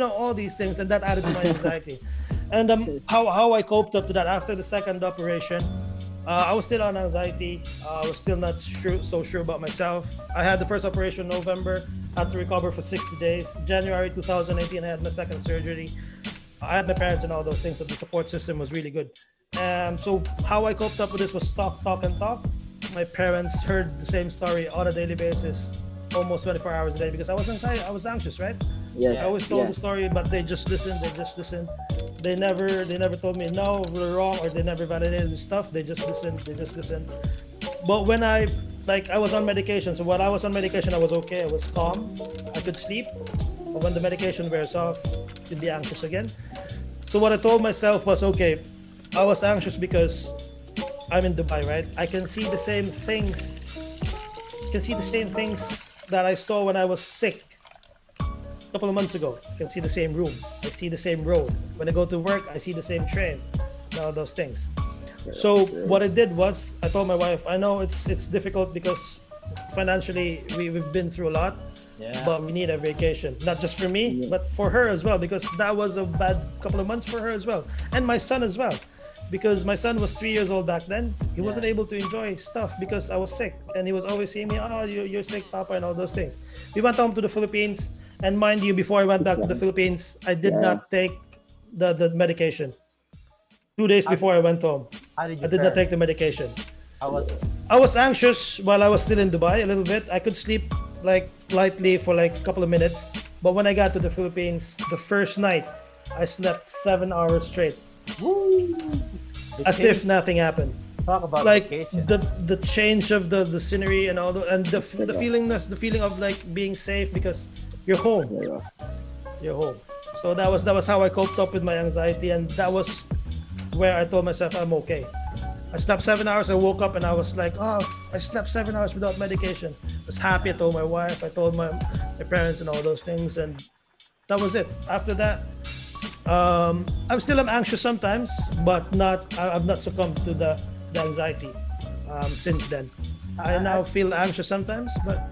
all these things, and that added to my anxiety. And how I coped up to that after the second operation. I was still on anxiety. I was still not so sure about myself. I had the first operation in November. Had to recover for 60 days. January 2018, I had my second surgery. I had my parents and all those things, so the support system was really good. So how I coped up with this was talk. My parents heard the same story on a daily basis, almost 24 hours a day, because I was anxious, right? Yes. I always told the story, but they just listened. They never told me no, we're wrong, or they never validated the stuff. They just listened. But when I was on medication, so while I was on medication, I was okay. I was calm. I could sleep. But when the medication wears off, you'd be anxious again. So what I told myself was, okay, I was anxious because I'm in Dubai, right? I can see the same things. That I saw when I was sick a couple of months ago. I can see the same room. I see the same road. When I go to work, I see the same train. All those things. So what I did was, I told my wife, I know it's difficult because financially we've been through a lot. Yeah. But we need a vacation, not just for me, but for her as well, because that was a bad couple of months for her as well, and my son as well, because my son was 3 years old back then. He wasn't able to enjoy stuff because I was sick, and he was always seeing me, you're sick, Papa, and all those things. We went home to the Philippines, and mind you, before I went back to the Philippines, I did not take the medication. 2 days before I went home, I did not take the medication. How was it? I was anxious while I was still in Dubai a little bit. I could sleep like lightly for like a couple of minutes, but when I got to the Philippines, the first night I slept 7 hours straight. Woo! As if nothing happened. Talk about like vacation. the change of the scenery and all the feeling of like being safe because you're home. You're home. So that was how I coped up with my anxiety, and that was where I told myself I'm okay. I slept 7 hours. I woke up and I was like, I slept 7 hours without medication. I was happy. I told my wife, I told my parents and all those things, and that was it. After that, I'm anxious sometimes, but I've not succumbed to the anxiety since then. I now feel anxious sometimes, but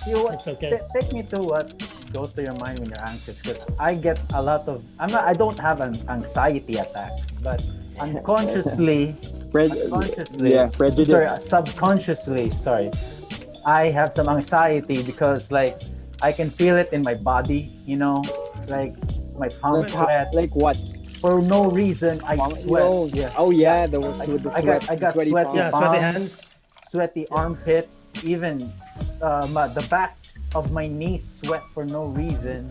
it's okay. Take me to what goes to your mind when you're anxious, because I get a lot of. I don't have an anxiety attacks, but unconsciously. Subconsciously, I have some anxiety because like I can feel it in my body, like my palms sweat. Like what? for no reason I sweat. Oh yeah, the with the I sweat, got sweaty sweaty Yeah, palms. sweaty palms, hands. sweaty armpits, even the back of my knees sweat for no reason.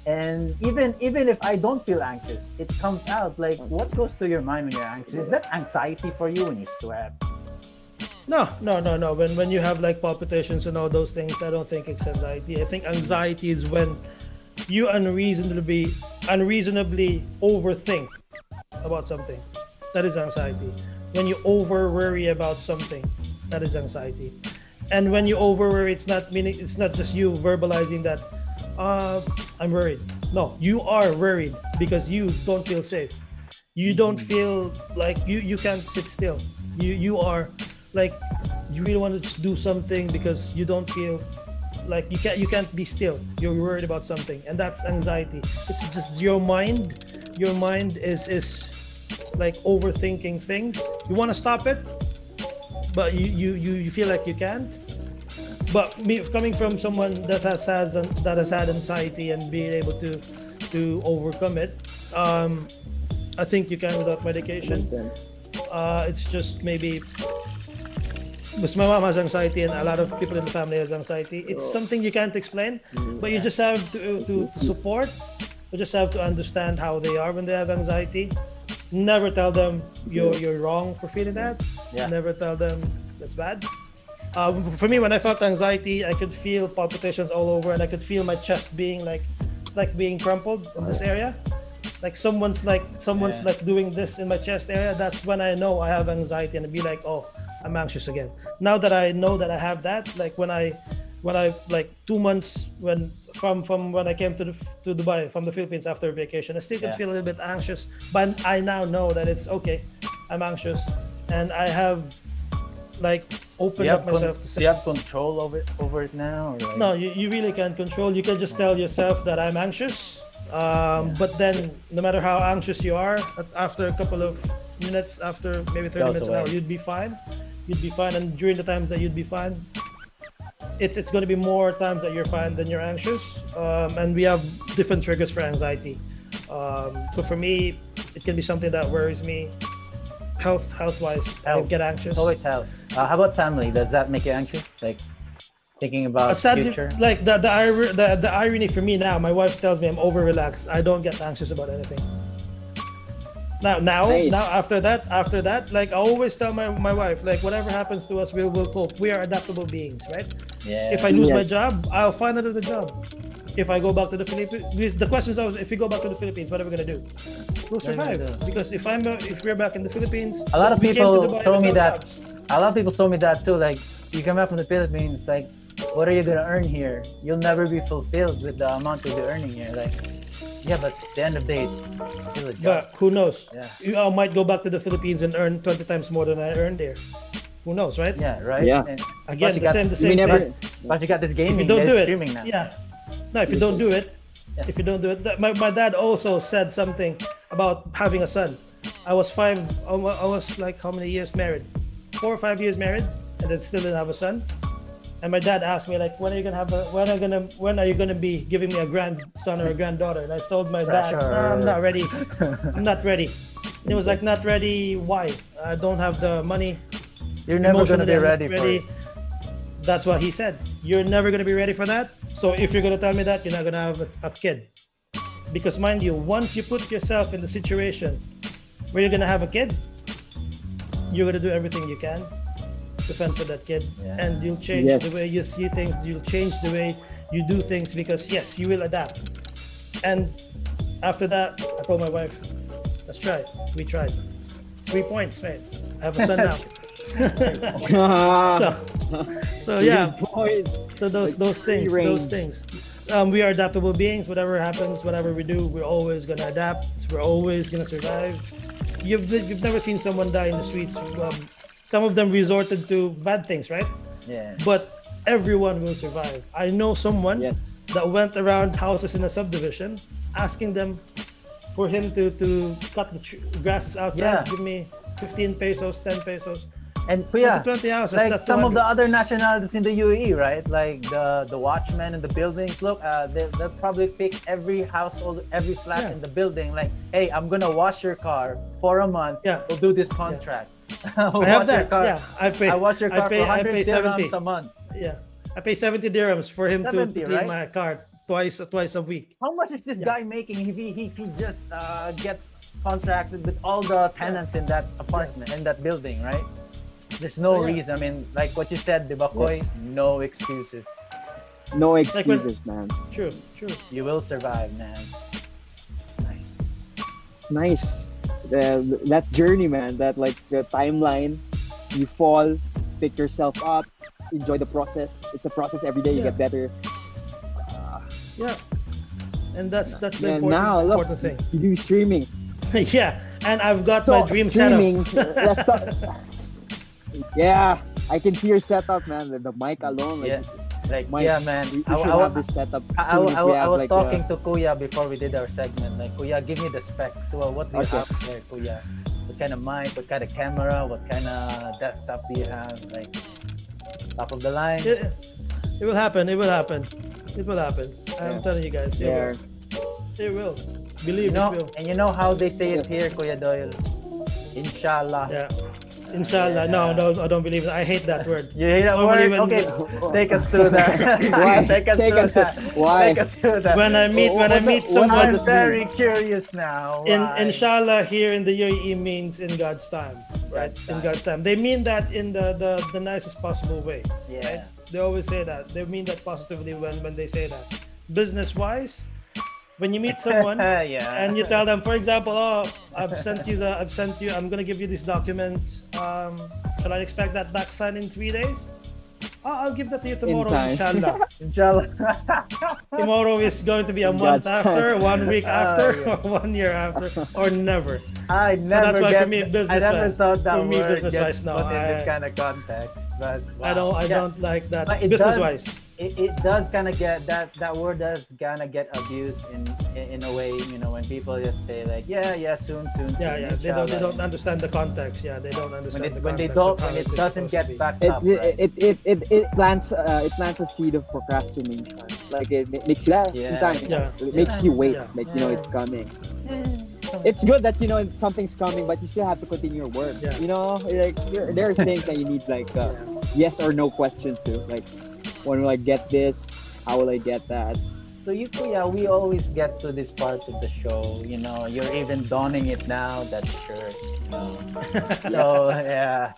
And even if I don't feel anxious, it comes out. Like, what goes through your mind when you're anxious? Is that anxiety for you when you sweat? No. When you have like palpitations and all those things, I don't think it's anxiety. I think anxiety is when you unreasonably overthink about something. That is anxiety. When you over worry about something, that is anxiety. And when you over worry, it's not just you verbalizing that I'm worried. No, you are worried because you don't feel safe. You don't feel like you can't sit still. You are like you really want to just do something because you don't feel like you can't be still. You're worried about something, and that's anxiety. It's just your mind. Your mind is like overthinking things. You want to stop it, but you feel like you can't. But me coming from someone that has had anxiety and being able to overcome it, I think you can without medication. It's just maybe because my mom has anxiety and a lot of people in the family has anxiety. It's something you can't explain, but you just have to support. You just have to understand how they are when they have anxiety. Never tell them you're wrong for feeling that. Never tell them that's bad. For me, when I felt anxiety, I could feel palpitations all over, and I could feel my chest being like being crumpled in this area. Like someone's like doing this in my chest area. That's when I know I have anxiety, and I'd be like, oh, I'm anxious again. Now that I know that I have that, like when I like 2 months from when I came to Dubai from the Philippines after vacation, I still can feel a little bit anxious, but I now know that it's okay. I'm anxious, and I have like opened up myself to say. Do you have control over it now? Or like... No, you really can't control. You can just tell yourself that I'm anxious. But then no matter how anxious you are, after a couple of minutes, after maybe 30 minutes an hour, you'd be fine. And during the times that you'd be fine, it's going to be more times that you're fine than you're anxious. And we have different triggers for anxiety. So for me, it can be something that worries me. Health-wise, I get anxious. Always health. How about family? Does that make you anxious? Like thinking about future? Like the irony for me now, my wife tells me I'm over relaxed. I don't get anxious about anything. Now Nice. after that, like I always tell my wife, like whatever happens to us, we'll cope. We are adaptable beings, right? Yeah. If I lose my job, I'll find another job. If I go back to the Philippines, the question is always, if we go back to the Philippines, what are we gonna do? We'll survive. Because if we're back in the Philippines, A lot of people told me that. Jobs. A lot of people told me that too. Like, you come back from the Philippines, like, what are you gonna earn here? You'll never be fulfilled with the amount you'll be earning here. Like, yeah, but at the end of the day, it's still a job. But who knows? Yeah. I might go back to the Philippines and earn 20 times more than I earned there. Who knows, right? Yeah, right. Yeah. And Again, plus the you same never- thing. But you got this gaming. If you don't do that's it, streaming now. yeah. No, if you don't do it, my dad also said something about having a son. I was like how many years married? 4 or 5 years married, and then still didn't have a son. And my dad asked me like, when are you gonna be giving me a grandson or a granddaughter? And I told my dad, Pressure. no, I'm not ready. I'm not ready. And he was like, not ready? Why? I don't have the money. You're never gonna be Emotionally, I'm ready not for it. That's what he said. You're never gonna be ready for that. So if you're gonna tell me that, you're not gonna have a kid. Because mind you, once you put yourself in the situation where you're gonna have a kid, you're gonna do everything you can to fend for that kid, and you'll change the way you see things. You'll change the way you do things because yes, you will adapt. And after that, I told my wife, let's try. We tried. 3 points, mate. I have a son now. so yeah. Points. So those things. We are adaptable beings. Whatever happens, whatever we do, we're always gonna adapt. We're always gonna survive. You've never seen someone die in the streets. Some of them resorted to bad things, right? Yeah. But everyone will survive. I know someone Yes. that went around houses in a subdivision, asking them for him to cut the grasses outside. Yeah. Give me 15 pesos, 10 pesos. And Kuya, 20 hours. like That's some the of the one. other nationalities in the UAE, right? Like the watchmen in the buildings. Look, they'll probably pick every household, every flat Yeah. in the building. Like, hey, I'm gonna wash your car for a month. Yeah. We'll do this contract. I have that. Yeah, I wash your car for I 100 pay 70. dirhams a month. Yeah, I pay 70 dirhams for him to 70, clean right? my car twice a week. How much is this Yeah. guy making if he just gets contracted with all the tenants in that apartment, in that building, right? There's no So, yeah. reason. I mean, like what you said, Diba Koy, Yes. no excuses. No when- excuses, man. True. You will survive, man. Nice. It's nice. That journey, man. That like the timeline. You fall, pick yourself up, enjoy the process. It's a process every day. You Yeah. get better. Yeah, and that's the And now look, important thing. you do streaming. Yeah, and I've got So my dream streaming. setup. Let's talk. Yeah, I can see your setup, man. The mic alone. Like, Yeah. Like, Mike, yeah, man. we I, should I, have this setup I, soon if we I have was like talking to Kuya before we did our segment. Like, Kuya, give me the specs. Well, what do you Okay. have there, Kuya? What kind of mic? What kind of camera? What kind of desktop do you have? Like, top of the line? It will happen. It will happen. It will happen. I'm Yeah. telling you guys. It Yeah. will. It will. Believe You know, it will. and you know how they say it Yes. here, Kuya Doyle? Inshallah. Yeah. Inshallah. No, I don't believe it. I hate that word. You hear that Normally word? when- Okay, take us through that. Why? Take us Take through us- that. why? Take us through that. When I meet What someone, I'm does very mean? curious now. Why? inshallah here in the UAE means in God's time. Right? God's In time. God's time. They mean that in the nicest possible way. Yeah. Right? They always say that. They mean that positively when they say that. Business wise, when you meet someone Yeah. and you tell them, for example, oh, I'm gonna give you this document. Shall I expect that back signed in 3 days? Oh, I'll give that to you tomorrow, time. inshallah. Inshallah. Tomorrow is going to be a In month God's after, time. 1 week after, yeah. or 1 year after, or never. I So never that's why get, for me, I business never wise, thought that for me, word business gets wise, no, put in this I- kind of context. But I wow. don't Yeah. like that. But it Business does- wise. It does kind of get that word does kind of get abused in a way, you know, when people just say like, yeah, soon. Yeah, soon, they don't inshallah. understand the context. Yeah, they don't understand the when they context. don't, of how when it is doesn't supposed to get be. backed up. It's Right? it plants a seed of procrastination. Like it makes you Yeah. time. Yeah. It makes you wait. Yeah. Like you know Yeah. it's coming. It's good that you know something's coming, but you still have to continue your work. Yeah. You know, like there are things that you need like yes or no questions to. Like, when will I get this? How will I get that? So you, Kuya, we always get to this part of the show. You know, you're even donning it now. That shirt. You know. So yeah,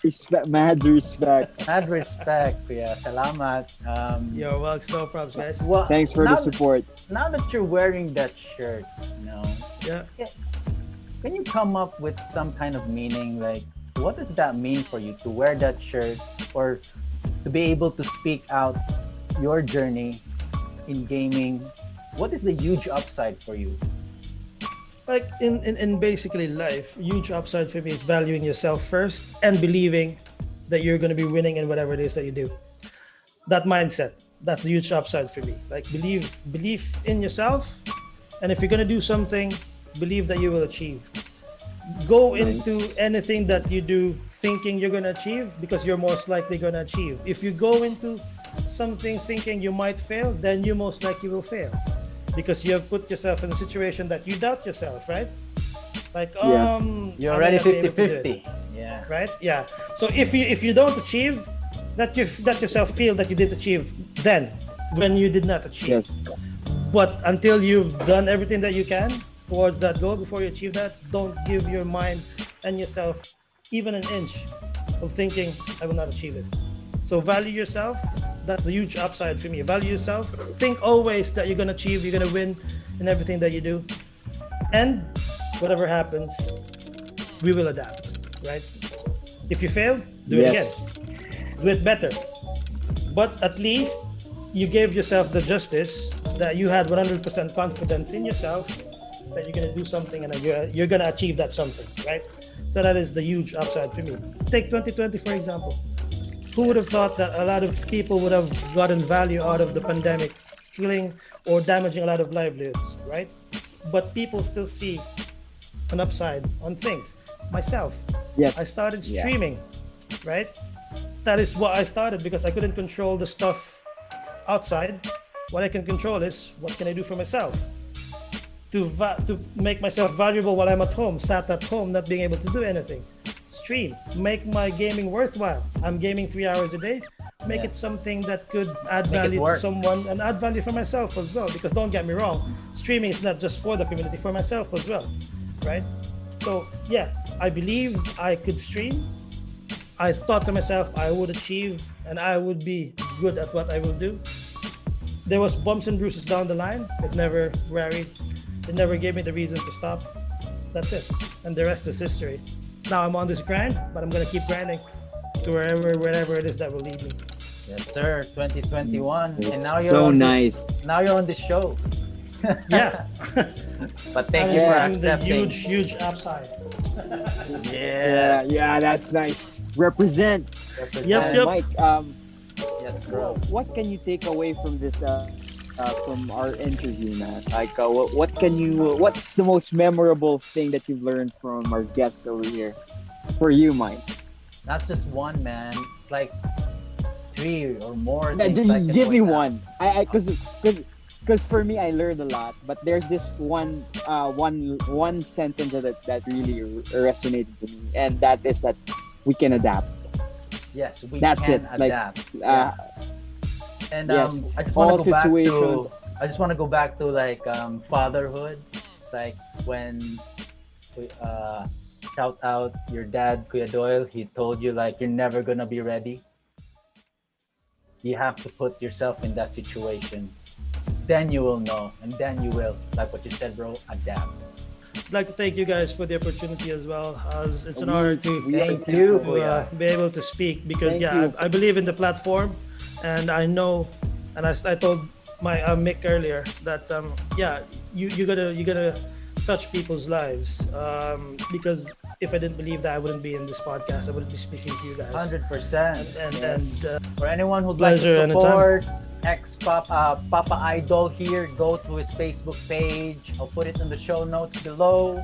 Respect, mad respect. mad respect, Kuya. Salamat. Yo, well, no problems, guys. Well, Thanks for now, the support. Now that you're wearing that shirt, you know, Yeah. can you come up with some kind of meaning? Like, what does that mean for you to wear that shirt, or to be able to speak out your journey in gaming? What is the huge upside for you? Like in basically life, huge upside for me is valuing yourself first and believing that you're going to be winning in whatever it is that you do. That mindset, that's the huge upside for me. Like belief in yourself, and if you're going to do something, believe that you will achieve. Go into anything that you do thinking you're going to achieve, because you're most likely going to achieve. If you go into something thinking you might fail, then you most likely will fail, because you have put yourself in a situation that you doubt yourself, right? Like, Yeah. You're am I already gonna be able to do it? 50-50. Yeah. Right? Yeah. So if you don't achieve, let yourself feel that you did achieve then when you did not achieve. Yes. But until you've done everything that you can towards that goal, before you achieve that, don't give your mind and yourself even an inch of thinking, I will not achieve it. So value yourself. That's the huge upside for me. Value yourself. Think always that you're going to achieve, you're going to win in everything that you do. And whatever happens, we will adapt, right? If you fail, do it Yes. again. Do it better. But at least you gave yourself the justice that you had 100% confidence in yourself that you're going to do something and you're going to achieve that something, right? So that is the huge upside for me. Take 2020, for example. Who would have thought that a lot of people would have gotten value out of the pandemic, killing or damaging a lot of livelihoods, right? But people still see an upside on things. Myself, Yes. I started Yeah. streaming right? That is what I started because I couldn't control the stuff outside. What I can control is what can I do for myself to make myself valuable while I'm at home, sat at home, not being able to do anything. Stream, make my gaming worthwhile. I'm gaming 3 hours a day. Make it something that could add value to someone and add value for myself as well. Because don't get me wrong, streaming is not just for the community, for myself as well, right? So yeah, I believe I could stream. I thought to myself I would achieve and I would be good at what I will do. There was bumps and bruises down the line. It never varied. It never gave me the reason to stop. That's it. And the rest is history. Now I'm on this grind, but I'm gonna keep grinding to wherever it is that will lead me. Yes, sir. 2021, and now you're so on nice. Now you're on the show. Yeah. But thank you for I'm the accepting. huge upside. Yeah, that's nice. Represent. Yep. Mike, Yes, bro. what can you take away from this from our interview, man? Like, what's the most memorable thing that you've learned from our guest over here? For you, Mike. That's just one, man. It's like 3 or more. Yeah, things just I can give me point one. out. Because for me, I learned a lot. But there's this one sentence that really resonated with me, and that is that we can adapt. Yes, we That's can it. Like, adapt. And yes, I just all want to go situations. I just want to go back to like fatherhood, like when shout out your dad, Kuya Doyle. He told you like you're never gonna be ready. You have to put yourself in that situation. Then you will know, and then you will, like what you said, bro, adapt. I'd like to thank you guys for the opportunity as well. It's an honor to Thank you. be able to speak because Thank you. I believe in the platform, and I know, and I told my Mick earlier that you gotta touch people's lives because if I didn't believe that, I wouldn't be in this podcast. I wouldn't be speaking to you guys. 100%. And For anyone who'd like pleasure to support Papa Idol here, go to his Facebook page. I'll put it in the show notes below.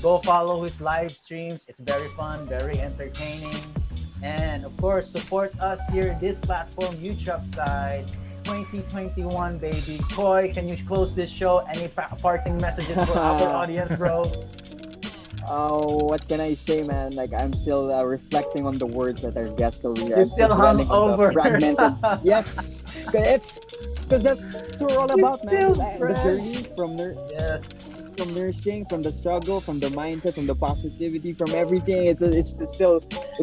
Go follow his live streams. It's very fun, very entertaining. And of course, support us here in this platform, YouTube side. 2021, baby. Koy, can you close this show? Any parting messages for our audience, bro? Oh, what can I say, man? Like, I'm still reflecting on the words that our guest over here. You're I'm still dwelling on the hungover. fragmented. Yes, because that's what we're all about, man. The journey from from nursing, from the struggle, from the mindset, from the positivity, from everything. It's still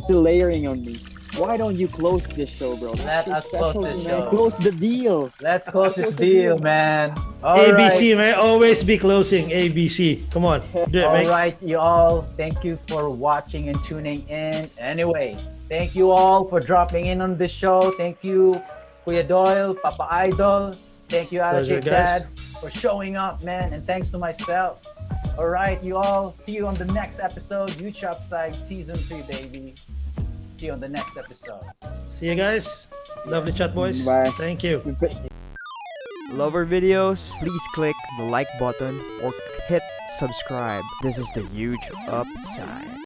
layering on me. Why don't you close this show, bro? Let us close this show. Close the deal. Let's close this deal, man. All ABC, right. man, always be closing. ABC, come on, do it, All mate. right, you all. Thank you for watching and tuning in. Anyway, thank you all for dropping in on this show. Thank you, Kuya Doyle, Papa Idol. Thank you, Pleasure, Alashik guys. Dad, for showing up, man. And thanks to myself. All right, you all. See you on the next episode. YouTube Side Season 3, baby. See you on the next episode. See you guys. Lovely chat, boys. Bye. Thank you. Love our videos? Please click the like button or hit subscribe. This is the huge upside.